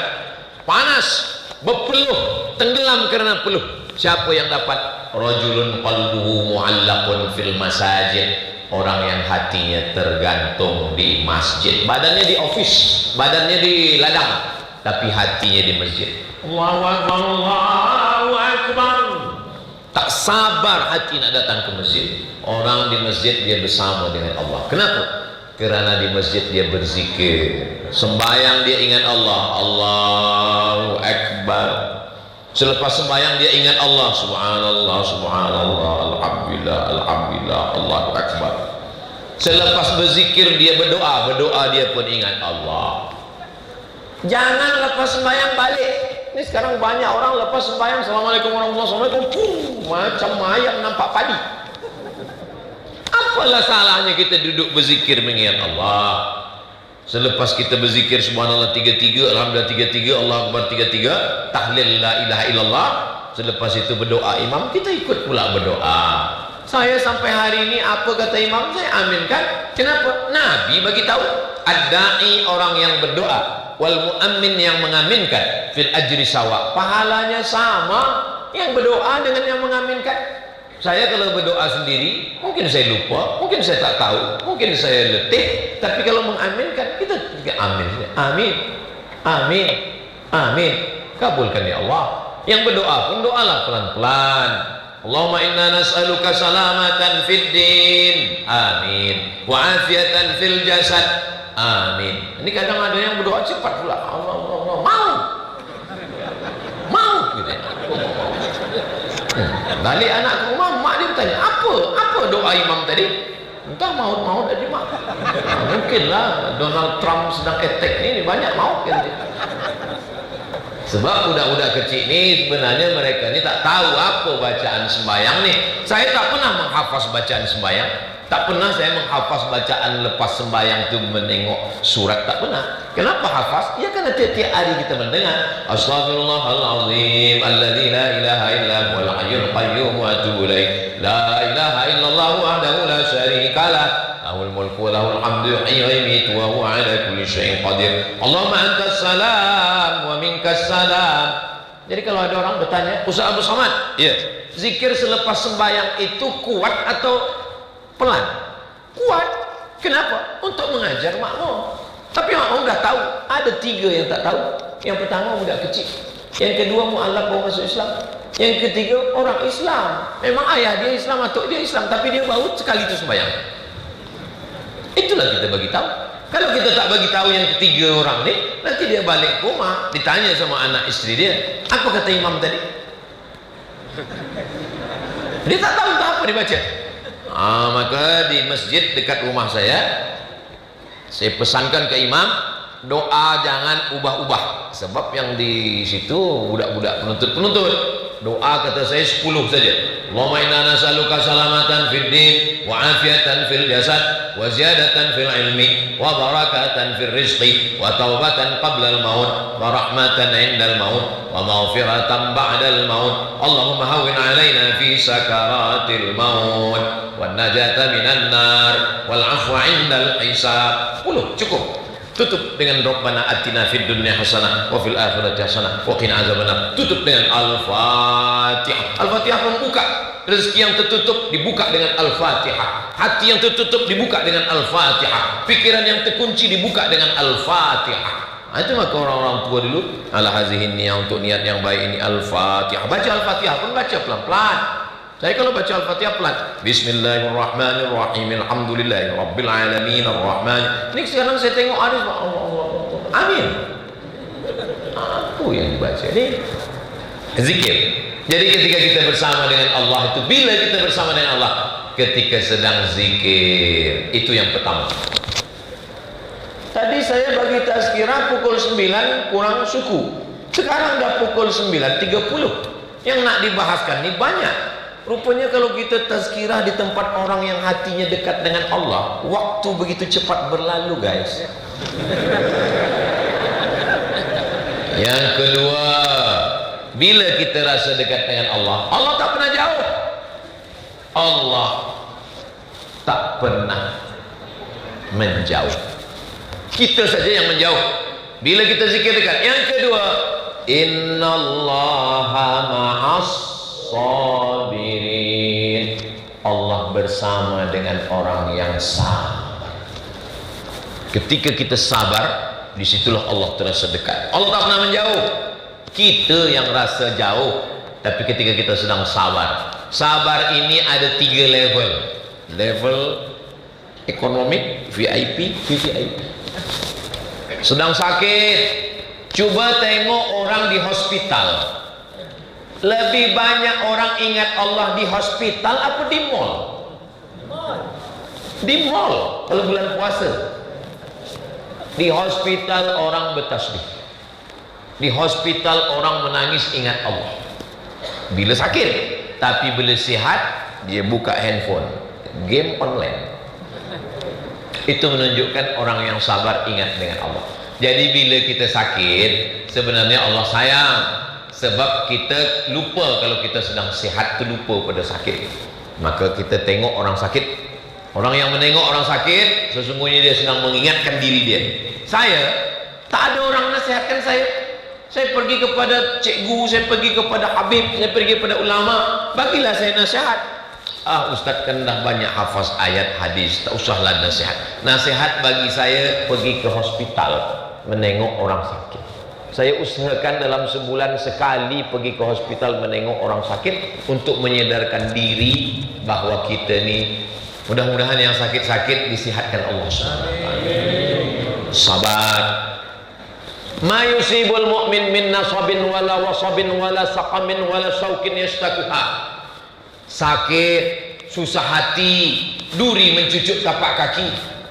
Panas, berpeluh, tenggelam kerana peluh. Siapa yang dapat? Rajulun qalbuhu mu'allaqun fil masajid, orang yang hatinya tergantung di masjid. Badannya di office, badannya di ladang, tapi hatinya di masjid. Allahu Akbar, Allahu Akbar. Tak sabar hati nak datang ke masjid. Orang di masjid dia bersama dengan Allah. Kenapa? Kerana di masjid dia berzikir. Sembayang dia ingat Allah, Allahu Akbar. Selepas sembahyang dia ingat Allah, subhanallah, subhanallah, alhamdulillah, alhamdulillah, Allahu Akbar. Selepas berzikir dia berdoa, berdoa dia pun ingat Allah. Jangan lepas sembahyang balik. Ini sekarang banyak orang lepas sembahyang, assalamualaikum warahmatullahi wabarakatuh, macam ayam nampak padi. Apalah salahnya kita duduk berzikir mengingat Allah? Selepas kita berzikir subhanallah 33, alhamdulillah 33, Allah Akbar 33, tahlil la ilaha illallah, selepas itu berdoa imam, kita ikut pula berdoa. Saya sampai hari ini apa kata imam saya aminkan. Kenapa? Nabi bagi tahu, ad-da'i orang yang berdoa, wal mu'ammin yang mengaminkan, fil ajri sawa, pahalanya sama yang berdoa dengan yang mengaminkan. Saya kalau berdoa sendiri, mungkin saya lupa, mungkin saya tak tahu, mungkin saya letih, tapi kalau mengaminkan, kita amin, amin, amin, amin, kabulkan ya Allah. Yang berdoa pun doalah pelan-pelan. Allahumma inna nas'aluka salamatan fid din, amin, wa afiatan fil jasad, amin. Ini kadang ada yang berdoa cepat pula, Allah, Allah, mau gitu ya. Balik anak ke rumah, mak dia bertanya, apa doa imam tadi? Entah maut dari mak. Mungkinlah Donald Trump sedang attack ni, banyak maut kan. Sebab budak-budak kecil ni sebenarnya mereka ni tak tahu apa bacaan sembahyang ni. Saya tak pernah menghafaz bacaan sembahyang. Tak pernah saya menghafaz bacaan lepas sembahyang tu menengok surat, tak pernah. Kenapa hafaz? Ya karena tiap-tiap hari kita mendengar Astaghfirullahalazim alladzi la ilaha illa huwal hayyul qayyum wa atubu ilaih. La ilaha illallah wahdahu la syarikalah, lahul mulku wa lahul hamdu yuhyi wa yumiitu wa huwa ala kulli syai'in qadir. Allahumma antas salam wa minkas salam. Jadi kalau ada orang bertanya, Ustaz Abu Somad, ya, zikir selepas sembahyang itu kuat atau pelan? Kuat. Kenapa? Untuk mengajar makmum. Tapi makmum dah tahu. Ada 3 yang tak tahu. Yang pertama budak kecil, yang kedua mu'alaf baru masuk Islam, yang ketiga orang Islam. Memang ayah dia Islam, atuk dia Islam, tapi dia baru sekali itu sembahyang. Itulah kita bagi tahu. Kalau kita tak bagi tahu yang ketiga orang ni, nanti dia balik ke rumah, ditanya sama anak isteri dia, apa kata imam tadi? Dia tak tahu tak apa dia baca. Maka di masjid dekat rumah saya pesankan ke imam, doa jangan ubah-ubah. Sebab yang di situ budak-budak penuntut, doa kata saya 10 saja. Allahumma inna nas'aluka salamatan fid din wa afiatan fil jasad wa ziyadatan fil ilmi wa barakatan fil rizqi wa taubatan qabla al maut wa rahmatan indal maut wa maghfiratan ba'dal maut. Allahumma hawwin alaina fi sakaratil maut wan najata minan nar wal afwa indal hisab. 10 cukup. Tutup dengan Rabbana atina fid dunya hasanah wa fil akhirati hasanah wa qina azabannar. Tutup dengan Al-Fatihah. Al-Fatihah membuka rezeki yang tertutup, dibuka dengan Al-Fatihah. Hati yang tertutup dibuka dengan Al-Fatihah. Pikiran yang terkunci dibuka dengan Al-Fatihah. Itu maka orang-orang tua dulu, ala hazihin niyyah, untuk niat yang baik ini Al-Fatihah. Baca Al-Fatihah pun baca pelan-pelan. Saya kalau baca Al-Fatihah pelan, Bismillahirrahmanirrahim, Alhamdulillahi Rabbil Alamin, Ar-Rahman. Ini sekarang saya tengok ada Allah. Amin. Apa yang dibaca ini? Zikir. Jadi ketika kita bersama dengan Allah itu, bila kita bersama dengan Allah? Ketika sedang zikir. Itu yang pertama. Tadi saya bagi tazkirah pukul 9 kurang suku. Sekarang dah pukul 9.30. Yang nak dibahaskan ni banyak. Rupanya kalau kita tazkirah di tempat orang yang hatinya dekat dengan Allah, waktu begitu cepat berlalu, guys. Yang kedua, bila kita rasa dekat dengan Allah, Allah tak pernah jauh. Allah tak pernah menjauh. Kita saja yang menjauh. Bila kita zikir dekat. Yang kedua, innallaha ma'as sabirin. Allah bersama dengan orang yang sabar. Ketika kita sabar, disitulah Allah terasa dekat. Allah tak pernah menjauh. Kita yang rasa jauh. Tapi ketika kita sedang sabar, sabar ini ada 3 level. Level ekonomik, VIP, VVIP. Sedang sakit, coba tengok orang di hospital. Lebih banyak orang ingat Allah di hospital apa di mall? Di mall kalau bulan puasa. Di hospital orang bertasbih. Di hospital orang menangis ingat Allah bila sakit. Tapi bila sihat dia buka handphone, game online. Itu menunjukkan orang yang sabar ingat dengan Allah. Jadi bila kita sakit, sebenarnya Allah sayang, sebab kita lupa kalau kita sedang sihat, terlupa pada sakit. Maka kita tengok orang sakit. Orang yang menengok orang sakit, sesungguhnya dia sedang mengingatkan diri dia. Saya, tak ada orang nasihatkan saya. Saya pergi kepada cikgu, saya pergi kepada habib, saya pergi kepada ulama. Bagilah saya nasihat. Ustaz kan dah banyak hafaz ayat hadis, tak usahlah nasihat. Nasihat bagi saya pergi ke hospital menengok orang sakit. Saya usahakan dalam sebulan sekali pergi ke hospital menengok orang sakit untuk menyedarkan diri bahawa kita ni, mudah-mudahan yang sakit-sakit disihatkan Allah SWT. Sabar. Ma yusibul mu'min min nasabin wala wasabin wala saqamin wala syaukin yastakuha. Sakit, susah hati, duri mencucuk tapak kaki,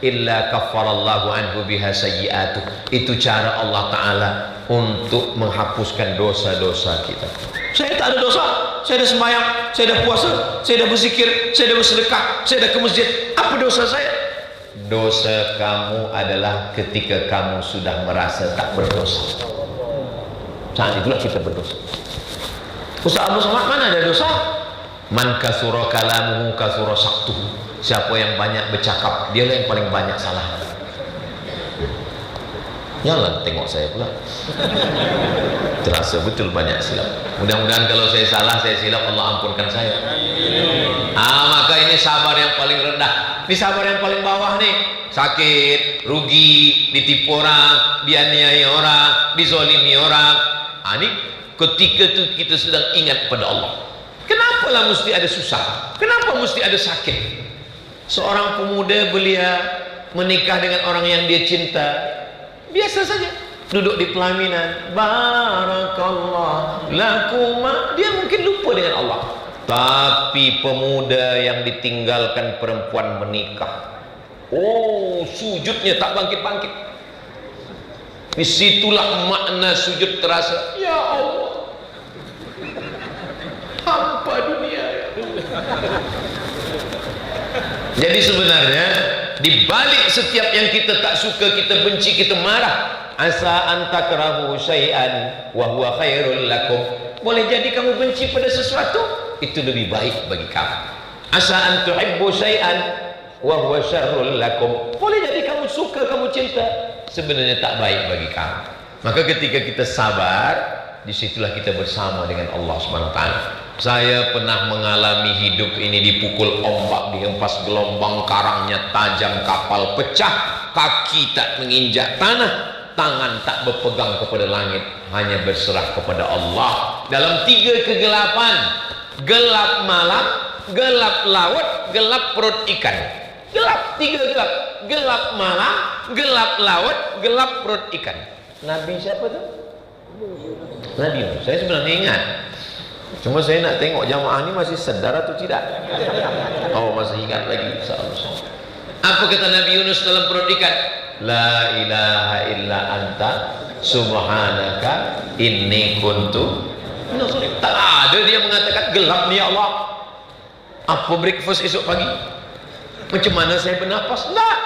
illa kaffarallahu anhu biha sayyi'atuh. Itu cara Allah Ta'ala untuk menghapuskan dosa-dosa kita. Saya tak ada dosa, saya dah sembahyang, saya dah puasa, saya dah berzikir, saya dah bersedekah, saya dah ke masjid. Apa dosa saya? Dosa kamu adalah ketika kamu sudah merasa tak berdosa. Saat itulah kita berdosa. Ustaz Abu Somad, mana ada dosa? Man kasura kalamuhu kasura saktuhu. Siapa yang banyak bercakap, dia lah yang paling banyak salah. Janganlah tengok saya pula. Terasa betul banyak silap. Mudah-mudahan kalau saya salah, saya silap, Allah ampunkan saya. Maka ini sabar yang paling rendah. Ini sabar yang paling bawah nih. Sakit, rugi, ditipu orang, dianiaya orang, dizolimi orang. Ini ketika itu kita sedang ingat pada Allah. Kenapalah mesti ada susah? Kenapa mesti ada sakit? Seorang pemuda belia menikah dengan orang yang dia cinta, biasa saja, duduk di pelaminan, barakallah lakuma, dia mungkin lupa dengan Allah. Tapi pemuda yang ditinggalkan perempuan menikah, sujudnya tak bangkit-bangkit. Disitulah makna sujud terasa. Ya Allah, hampa dunia. Jadi sebenarnya di balik setiap yang kita tak suka, kita benci, kita marah, asa antakrahu syai'an wa huwa khairul lakum. Boleh jadi kamu benci pada sesuatu, itu lebih baik bagi kamu. Asa an tuhibbu syai'an wa huwa syarrul lakum. Boleh jadi kamu suka, kamu cinta, sebenarnya tak baik bagi kamu. Maka ketika kita sabar, disitulah kita bersama dengan Allah Subhanahu wa taala. Saya pernah mengalami hidup ini dipukul ombak, dihempas gelombang, karangnya tajam, kapal pecah, kaki tak menginjak tanah, tangan tak berpegang kepada langit, hanya berserah kepada Allah dalam 3 kegelapan: gelap malam, gelap laut, gelap perut ikan. Gelap, 3 gelap: gelap malam, gelap laut, gelap perut ikan. Nabi siapa tu? Nabi. Saya sebenarnya ingat, cuma saya nak tengok jamaah ni masih sedar atau tidak. Masih ingat lagi, insyaAllah. Apa kata Nabi Yunus dalam perut ikan? La ilaha illa anta subhanaka inni kuntu. Tak ada dia mengatakan gelap ni ya Allah. Apa breakfast esok pagi? Macam mana saya bernafas? Tak.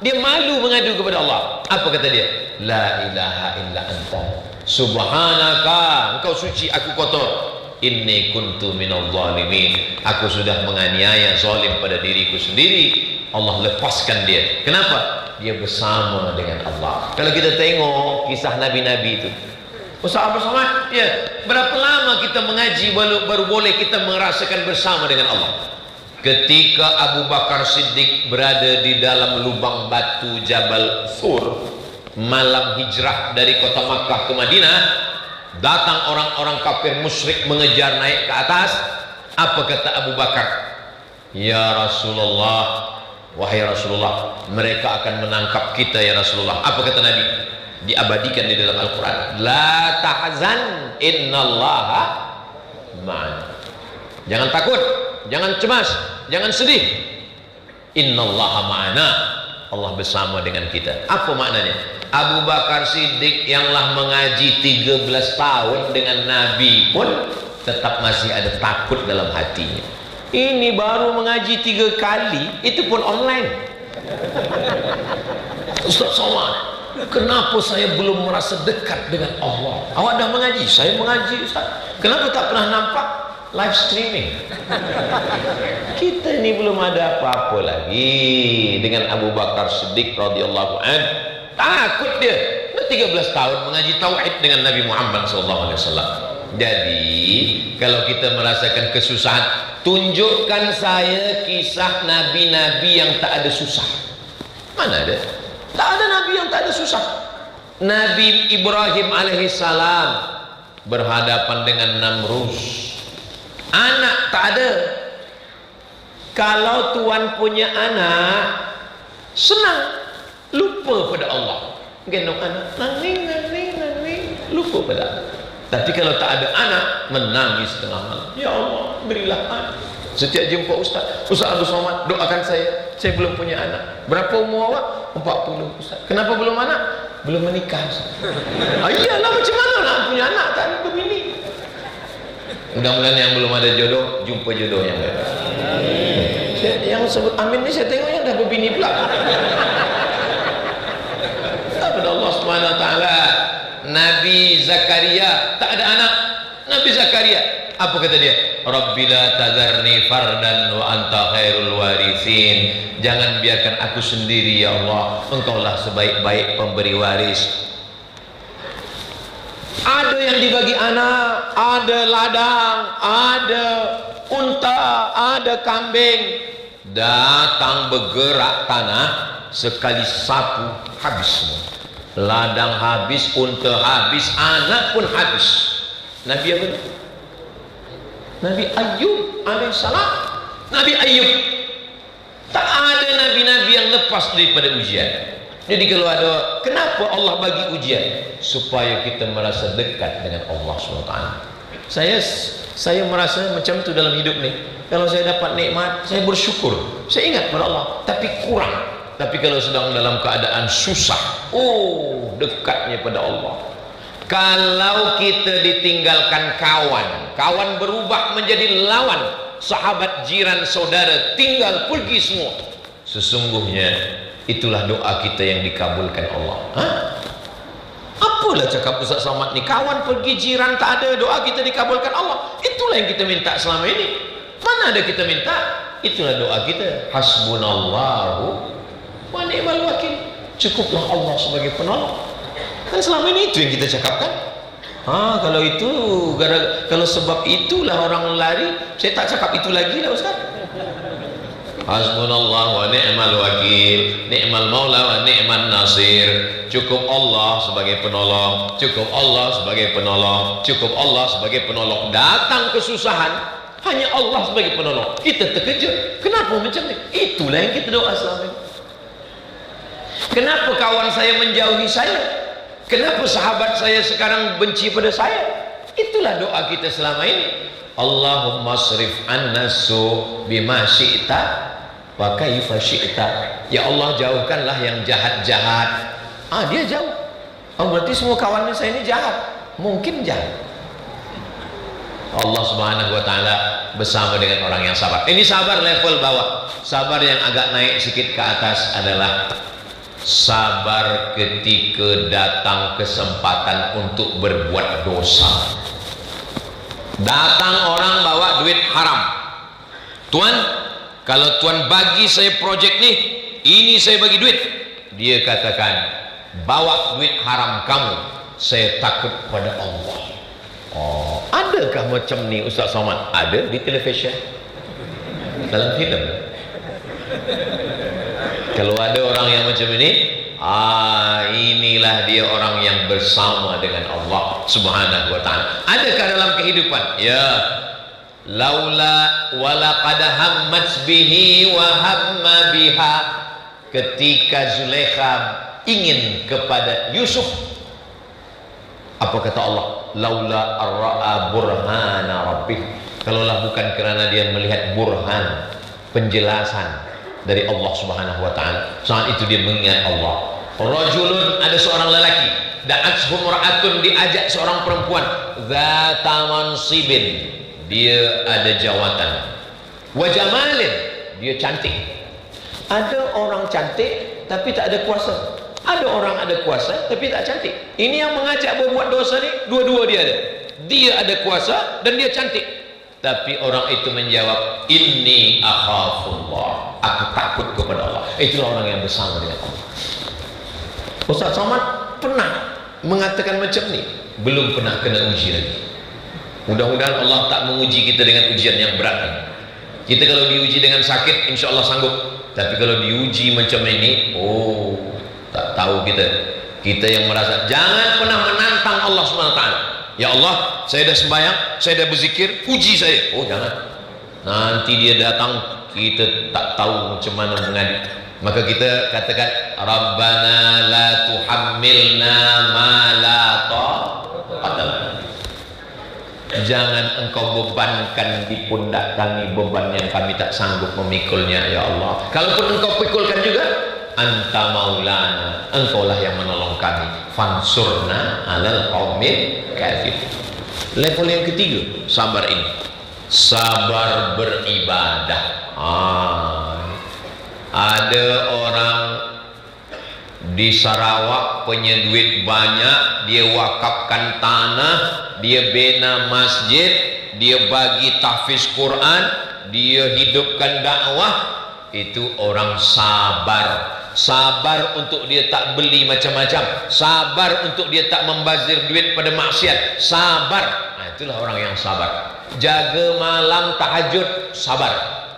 Dia malu mengadu kepada Allah. Apa kata dia? La ilaha illa anta subhanaka, engkau suci, aku kotor. Inni kuntu minal zalimin, aku sudah menganiaya, zalim pada diriku sendiri. Allah lepaskan dia. Kenapa? Dia bersama dengan Allah. Kalau kita tengok kisah nabi-nabi itu, Ustaz Abdul Somad, ya, berapa lama kita mengaji baru boleh kita merasakan bersama dengan Allah? Ketika Abu Bakar Siddiq berada di dalam lubang batu Jabal Sur, malam hijrah dari kota Makkah ke Madinah, datang orang-orang kafir musyrik mengejar naik ke atas. Apa kata Abu Bakar? Ya Rasulullah, wahai Rasulullah, mereka akan menangkap kita ya Rasulullah. Apa kata Nabi? Diabadikan di dalam Al-Quran, la tahzan innallaha ma'ana. Jangan takut, jangan cemas, jangan sedih. Innallaha ma'ana, Allah bersama dengan kita. Apa maknanya? Abu Bakar Siddiq yanglah mengaji 13 tahun dengan Nabi pun tetap masih ada takut dalam hatinya. Ini baru mengaji 3 kali, itu pun online. Ustaz Somad, kenapa saya belum merasa dekat dengan Allah? Awak dah mengaji, saya mengaji Ustaz. Kenapa tak pernah nampak live streaming? Kita ini belum ada apa-apa lagi dengan Abu Bakar Siddiq radhiyallahu anhu. Takut dia. 13 tahun mengaji tauhid dengan Nabi Muhammad SAW. Jadi kalau kita merasakan kesusahan, tunjukkan saya kisah nabi-nabi yang tak ada susah. Mana ada? Tak ada nabi yang tak ada susah. Nabi Ibrahim alaihissalam berhadapan dengan Namrus, anak tak ada. Kalau Tuhan punya anak, senang, lupa pada Allah. Gendong anak, nanging, lupa pada Allah. Tapi kalau tak ada anak, menangis tengah malam. Ya Allah, berilah anak. Setiap jumpa Ustaz Abdul Somad, doakan saya belum punya anak. Berapa umur awak? 40 Ustaz. Kenapa belum anak? Belum menikah Ustaz. Iyalah, macam mana nak punya anak tak ada bini? Mudah-mudahan yang belum ada jodoh, jumpa jodoh yang baik. Yang sebut amin ni saya tengok yang dah berbini pula. Kepada Allah Subhanahu Wa Taala. Nabi Zakaria tak ada anak. Nabi Zakaria apa kata dia? Rabbi la tadharni fardan wa anta khairul warithin. Jangan biarkan aku sendiri ya Allah, Engkaulah sebaik-baik pemberi waris. Ada yang dibagi anak, ada ladang, ada unta, ada kambing. Datang bergerak tanah, sekali sapu habis semua. Ladang habis, unta habis, anak pun habis. Nabi apa? Nabi Ayub alaihissalam. Nabi Ayub, tak ada nabi-nabi yang lepas daripada ujian. Jadi kalau ada, kenapa Allah bagi ujian? Supaya kita merasa dekat dengan Allah SWT. Saya merasa macam tu dalam hidup ni. Kalau saya dapat nikmat, saya bersyukur, saya ingat pada Allah, tapi kurang. Tapi kalau sedang dalam keadaan susah, oh, dekatnya pada Allah. Kalau kita ditinggalkan kawan berubah menjadi lawan, sahabat, jiran, saudara tinggal pergi semua, sesungguhnya itulah doa kita yang dikabulkan Allah. Apalah cakap Ustaz Somad ni, kawan pergi, jiran tak ada, doa kita dikabulkan Allah. Itulah yang kita minta selama ini. Mana ada kita minta? Itulah doa kita, hasbunallahu wa ni'mal wakil. Cukuplah Allah sebagai penolong. Kan selama ini itu yang kita cakapkan. Kalau itu, kalau sebab itulah orang lari, saya tak cakap itu lagi lah Ustaz. Hasbunallah wa ni'mal wakil, ni'mal maula wa ni'man nasir. Cukup Allah sebagai penolong, cukup Allah sebagai penolong, cukup Allah sebagai penolong. Datang kesusahan, hanya Allah sebagai penolong. Kita terkejut, kenapa macam ni? Itulah yang kita doa selama ini. Kenapa kawan saya menjauhi saya? Kenapa sahabat saya sekarang benci pada saya? Itulah doa kita selama ini. Allahumma srif anna su bima syi'ta wa kaifa syi'ta. Ya Allah, jauhkanlah yang jahat-jahat. Dia jauh. Berarti semua kawannya saya ini jahat. Mungkin jahat. Allah Subhanahu Wa Taala bersama dengan orang yang sabar. Ini sabar level bawah. Sabar yang agak naik sedikit ke atas adalah sabar ketika datang kesempatan untuk berbuat dosa. Datang orang bawa duit haram. Tuan, kalau Tuan bagi saya projek nih, ini saya bagi duit. Dia katakan, bawa duit haram kamu, Saya takut pada Allah. Oh, adakah macam ni Ustaz Somad? Ada di televisyen, dalam filem. Kalau ada orang yang macam ini, inilah dia orang yang bersama dengan Allah Subhanahu wa ta'ala. Adakah dalam kehidupan? Ya. Laula walaqad hammat bihi wa hamma biha. Ketika Zulaikha ingin kepada Yusuf, apa kata Allah? Laula ar-ra'a burhana rabbih. Kalaulah bukan kerana dia melihat burhan, penjelasan dari Allah Subhanahu wa ta'ala, saat itu dia mengingat Allah. Rajulun, ada seorang lelaki, da'athu mar'atun, diajak seorang perempuan, dzata mansibin, dia ada jawatan, wa jamalin, dia cantik. Ada orang cantik tapi tak ada kuasa. Ada orang ada kuasa tapi tak cantik. Ini yang mengajak berbuat dosa ni, dua-dua dia ada. Dia ada kuasa dan dia cantik. Tapi orang itu menjawab, inni akhafullah, aku takut kepada Allah. Itulah orang yang bersama dengan Allah. Ustaz Somad pernah mengatakan macam ni? Belum pernah kena uji lagi. Mudah-mudahan Allah tak menguji kita dengan ujian yang berat. Kita kalau diuji dengan sakit, insya Allah sanggup. Tapi kalau diuji macam ini, tak tahu kita. Kita yang merasa, jangan pernah menantang Allah SWT. Ya Allah, saya dah sembahyang, saya dah berzikir, puji saya. Jangan. Nanti dia datang, kita tak tahu macam mana mengadu. Maka kita katakan, Rabbana la tuhammilna ma la taqata lana. Jangan engkau bebankan di pundak kami beban yang kami tak sanggup memikulnya, ya Allah. Kalaupun engkau pikulkan juga, anta maulana, engkaulah yang menolong kami, fansurna alal qaumil kafir. Level yang ketiga, sabar ini, sabar beribadah. Ada orang di Sarawak punya duit banyak, dia wakafkan tanah, dia bina masjid, dia bagi tahfiz Quran, dia hidupkan dakwah. Itu orang sabar. Sabar untuk dia tak beli macam-macam, sabar untuk dia tak membazir duit pada maksiat, sabar. Itulah orang yang sabar. Jaga malam tahajud, sabar.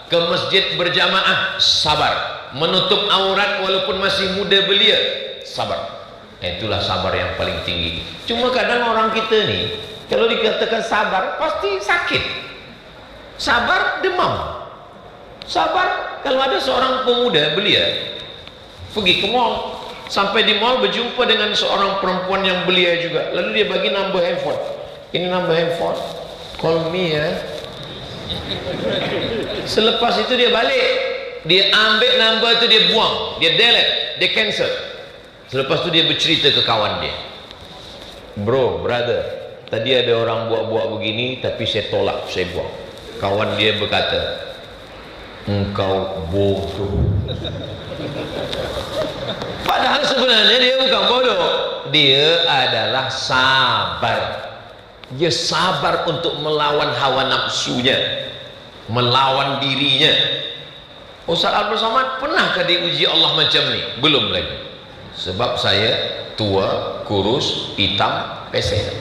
Ke masjid berjamaah, sabar. Menutup aurat walaupun masih muda belia, sabar. Itulah sabar yang paling tinggi. Cuma kadang orang kita ni, kalau dikatakan sabar, pasti sakit. Sabar demam. Sabar kalau ada seorang pemuda belia pergi ke mall, sampai di mall berjumpa dengan seorang perempuan yang belia juga, lalu dia bagi nombor handphone. Ini nombor handphone, call me ya. Selepas itu dia balik, dia ambil nombor itu, dia buang, dia delete, dia cancel. Selepas itu dia bercerita ke kawan dia, bro, brother, tadi ada orang buat-buat begini tapi saya tolak, saya buang. Kawan dia berkata, engkau bodoh. Padahal sebenarnya dia bukan bodoh, dia adalah sabar. Dia sabar untuk melawan hawa nafsunya, melawan dirinya. Ustaz Abdul Somad pernahkah diuji Allah macam ni? Belum lagi. Sebab saya tua, kurus, hitam, pesek.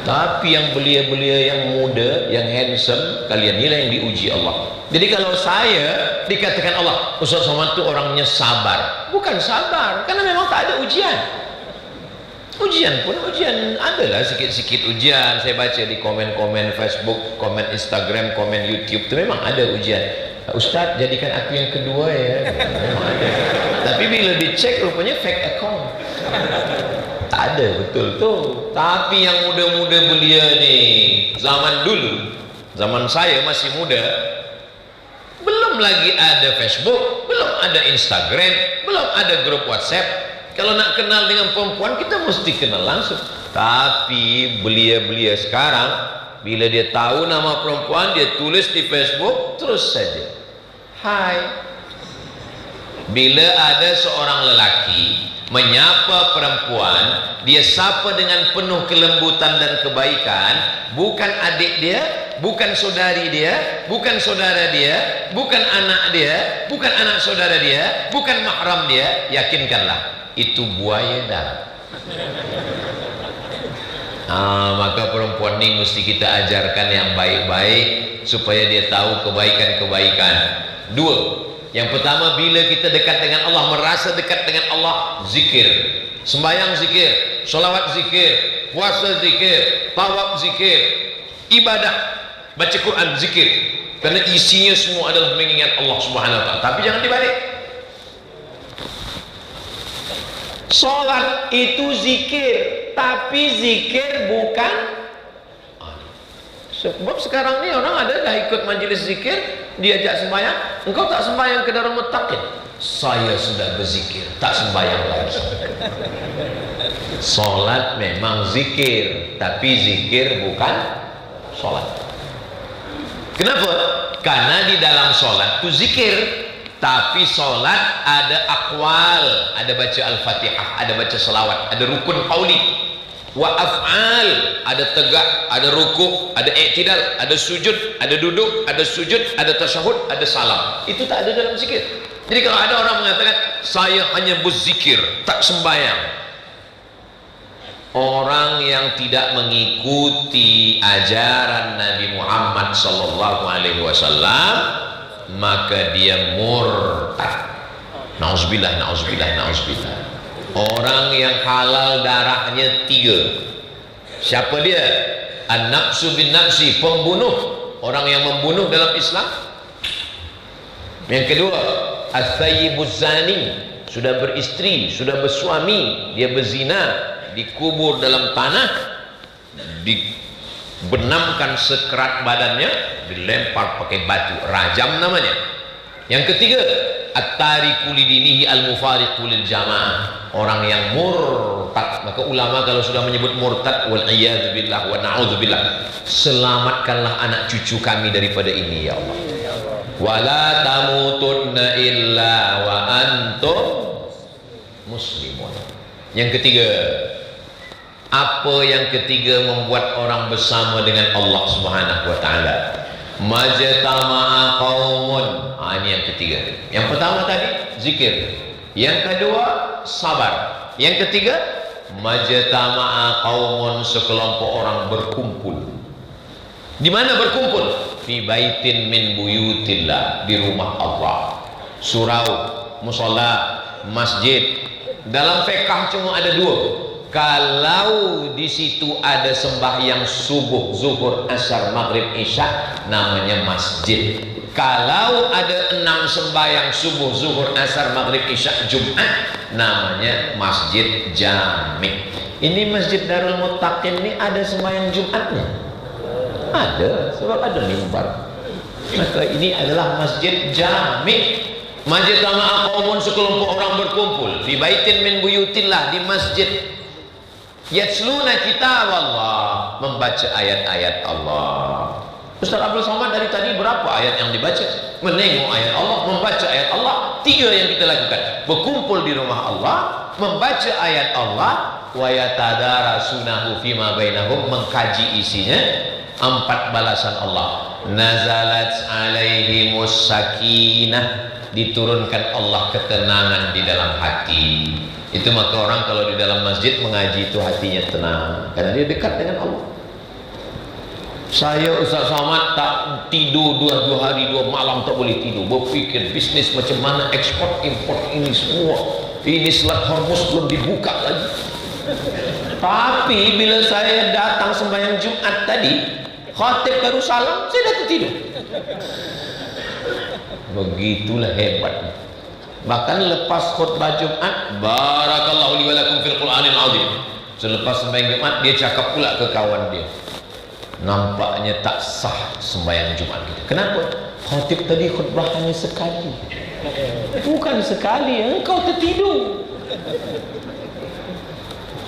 Tapi yang belia-belia, yang muda, yang handsome, kalian inilah yang diuji Allah. Jadi kalau saya dikatakan Allah, Ustaz Somad itu orangnya sabar, bukan sabar, karena memang tak ada ujian. Ujian pun ujian adalah sikit-sikit ujian. Saya baca di komen-komen Facebook, komen Instagram, komen YouTube, itu memang ada ujian. Ustaz, jadikan aku yang kedua ya. Memang ada. Tapi bila dicek rupanya fake account. Tak ada, betul tuh. Tapi yang muda-muda belia nih, zaman dulu, zaman saya masih muda, belum lagi ada Facebook, belum ada Instagram, belum ada grup WhatsApp. Kalau nak kenal dengan perempuan, kita mesti kenal langsung. Tapi belia-belia sekarang, bila dia tahu nama perempuan, dia tulis di Facebook, terus saja, hai. Bila ada seorang lelaki menyapa perempuan, dia sapa dengan penuh kelembutan dan kebaikan, bukan adik dia, bukan saudari dia, bukan saudara dia, bukan anak dia, bukan anak saudara dia, bukan mahram dia, yakinkanlah itu buaya darat. Maka perempuan ini mesti kita ajarkan yang baik-baik supaya dia tahu kebaikan-kebaikan. Dua, yang pertama, bila kita dekat dengan Allah, merasa dekat dengan Allah, zikir. Sembahyang zikir, sholawat zikir, puasa zikir, tawaf zikir, ibadah, baca Quran zikir. Karena isinya semua adalah mengingat Allah Subhanahu wa ta'ala. Tapi jangan dibalik. Sholat itu zikir, tapi zikir bukan. Sebab sekarang ini orang ada dah ikut majelis zikir, diajak sembahyang, engkau tak sembahyang ke Darul Muttaqin. Saya sudah berzikir, tak sembahyang lagi. Sholat memang zikir, tapi zikir bukan sholat. Kenapa? Karena di dalam sholat itu zikir, tapi sholat ada akwal, ada baca Al-Fatihah, ada baca selawat, ada rukun qauli, wa af'al, ada tegak, ada ruku', ada i'tidal, ada sujud, ada duduk, ada sujud, ada tasyahud, ada salam. Itu tak ada dalam zikir. Jadi kalau ada orang mengatakan saya hanya berzikir, tak sembahyang, orang yang tidak mengikuti ajaran Nabi Muhammad sallallahu alaihi wasallam, maka dia murtad. Nauzubillah, nauzubillah, nauzubillah. Orang yang halal darahnya 3. Siapa dia? An-nafsu bin nafsi, pembunuh, orang yang membunuh dalam Islam. Yang kedua, as-sayyibuz zani, sudah beristri, sudah bersuami, dia berzina, dikubur dalam tanah, dibenamkan sekerat badannya, dilempar pakai batu, rajam namanya. Yang ketiga, at-tariku lidinihi al-mufariqu lil jamaah, orang yang murtad. Maka ulama kalau sudah menyebut murtad, wal iyadzu billah wa na'udzubillah, selamatkanlah anak cucu kami daripada ini ya Allah. Wala tamutunna illa wa antum muslimun. Yang ketiga, apa yang ketiga membuat orang bersama dengan Allah Subhanahu wa taala? Majtama'a qaumun. Ini yang ketiga. Yang pertama tadi zikir, yang kedua sabar, yang ketiga majtama'a qaumun, sekelompok orang berkumpul. Di mana berkumpul? Fi baitin min buyutillah, di rumah Allah. Surau, musalla, masjid. Dalam fiqh cuma ada 2. Kalau di situ ada sembahyang subuh, zuhur, asar, maghrib, isya, namanya masjid. Kalau ada 6 sembahyang subuh, zuhur, asar, maghrib, isya, Jumat, namanya masjid jami. Ini Masjid Darul Muttaqin ini ada sembahyang Jumatnya? Ada, sebab ada mimbar. Maka ini adalah masjid jami. Masjid tama'a qaumun, sekelompok orang berkumpul fi baitin min buyutillah, di masjid. Yatsluna kitab Allah, membaca ayat-ayat Allah. Ustaz Abdul Somad dari tadi berapa ayat yang dibaca? Menengok ayat Allah, membaca ayat Allah. 3 yang kita lakukan: berkumpul di rumah Allah, membaca ayat Allah, wa yatadarasunahu fima bainahum, mengkaji isinya. 4 balasan Allah. Nazalat alaihimus sakinah, diturunkan Allah ketenangan di dalam hati. Itu maka orang kalau di dalam masjid mengaji itu hatinya tenang, karena dia dekat dengan Allah. Saya Ustaz Somad tak tidur 2 hari 2 malam, tak boleh tidur, berpikir bisnis macam mana, ekspor import ini semua. Ini Selat Hormuz belum dibuka lagi. Tapi bila saya datang sembahyang Jumat tadi, khatib baru salam, saya dah tertidur. Begitulah hebatnya. Bahkan lepas khutbah Jumat, barakallahu li wa lakum fil Qur'anil azim, selepas sembahyang Jumat dia cakap pula ke kawan dia, nampaknya tak sah sembahyang Jumat kita. Kenapa? Khatib tadi khutbah hanya sekali. Bukan sekali, engkau tertidur.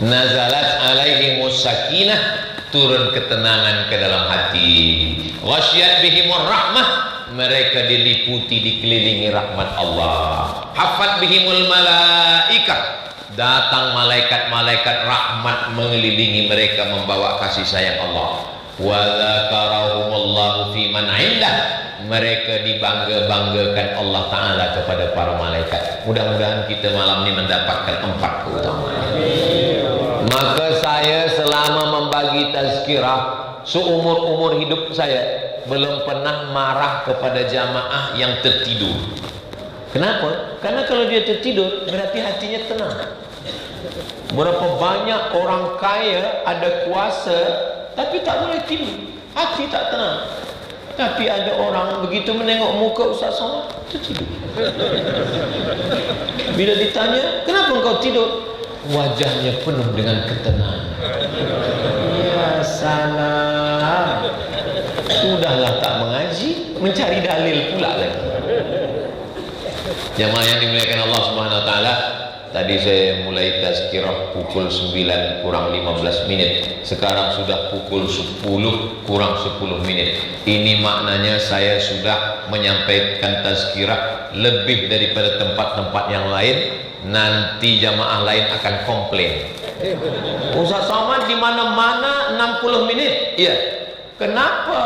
Nazalat alaihimus sakinah, turun ketenangan ke dalam hati. Ghasyiyat bihimur rahmah, mereka diliputi, dikelilingi rahmat Allah. Hafat bihimul malaikah, datang malaikat-malaikat rahmat mengelilingi mereka, membawa kasih sayang Allah. Wa dzakarahumullahu fi man 'indah, mereka dibangga-banggakan Allah Ta'ala kepada para malaikat. Mudah-mudahan kita malam ini mendapatkan 4 keutamaan. Maka saya selama membagi tazkirah seumur-umur hidup saya belum pernah marah kepada jamaah yang tertidur. Kenapa? Karena kalau dia tertidur berarti hatinya tenang. Berapa banyak orang kaya ada kuasa tapi tak boleh tidur, hati tak tenang. Tapi ada orang begitu menengok muka Ustaz Somad tertidur. Bila ditanya, kenapa engkau tidur? Wajahnya penuh dengan ketenangan. Ya salam. Sudahlah tak mengaji, mencari dalil pula lagi. Jamaah yang dimuliakan Allah Subhanahu wa taala, tadi saya mulai tazkirah pukul 9 kurang 15 menit. Sekarang sudah pukul 10 kurang 10 menit. Ini maknanya saya sudah menyampaikan tazkirah lebih daripada tempat-tempat yang lain. Nanti jamaah lain akan komplain. Ustaz Somad di mana-mana 60 menit. Iya. Kenapa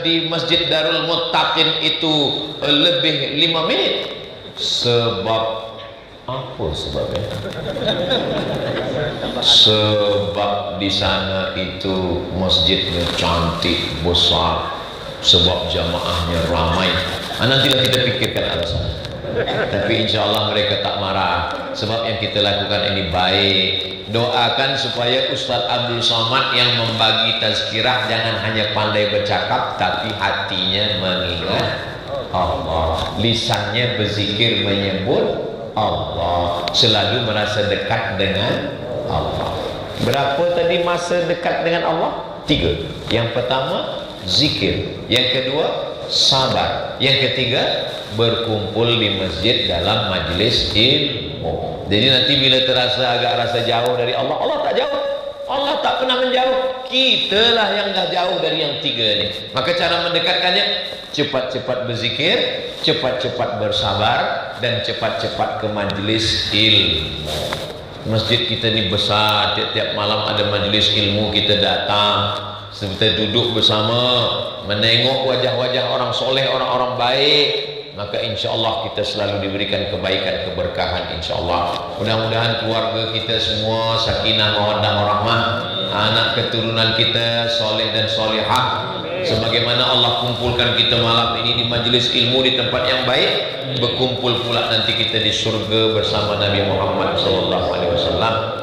di Masjid Darul Muttaqin itu lebih 5 menit? Sebab apa sebabnya? Sebab di sana itu masjidnya cantik, besar, sebab jamaahnya ramai. Nantilah kita pikirkan alasan. Tapi insya Allah mereka tak marah, sebab yang kita lakukan ini baik. Doakan supaya Ustaz Abdul Somad yang membagi tazkirah jangan hanya pandai bercakap, tapi hatinya mengingat Allah, lisannya berzikir menyebut Allah, selalu merasa dekat dengan Allah. Berapa tadi masa dekat dengan Allah? 3. Yang pertama zikir, yang kedua sabar, yang ketiga berkumpul di masjid dalam majlis ilmu. Jadi nanti bila terasa agak rasa jauh dari Allah, Allah tak jauh, Allah tak pernah menjauh, kitalah yang dah jauh dari yang 3 ni. Maka cara mendekatkannya, cepat-cepat berzikir, cepat-cepat bersabar, dan cepat-cepat ke majlis ilmu. Masjid kita ni besar, tiap-tiap malam ada majlis ilmu, kita datang, kita duduk bersama, menengok wajah-wajah orang soleh, orang-orang baik, maka insya Allah kita selalu diberikan kebaikan, keberkahan insya Allah. Mudah-mudahan keluarga kita semua sakinah, mawaddah, warahmah, anak keturunan kita soleh dan solehah, sebagaimana Allah kumpulkan kita malam ini di majlis ilmu di tempat yang baik, berkumpul pula nanti kita di surga bersama Nabi Muhammad SAW.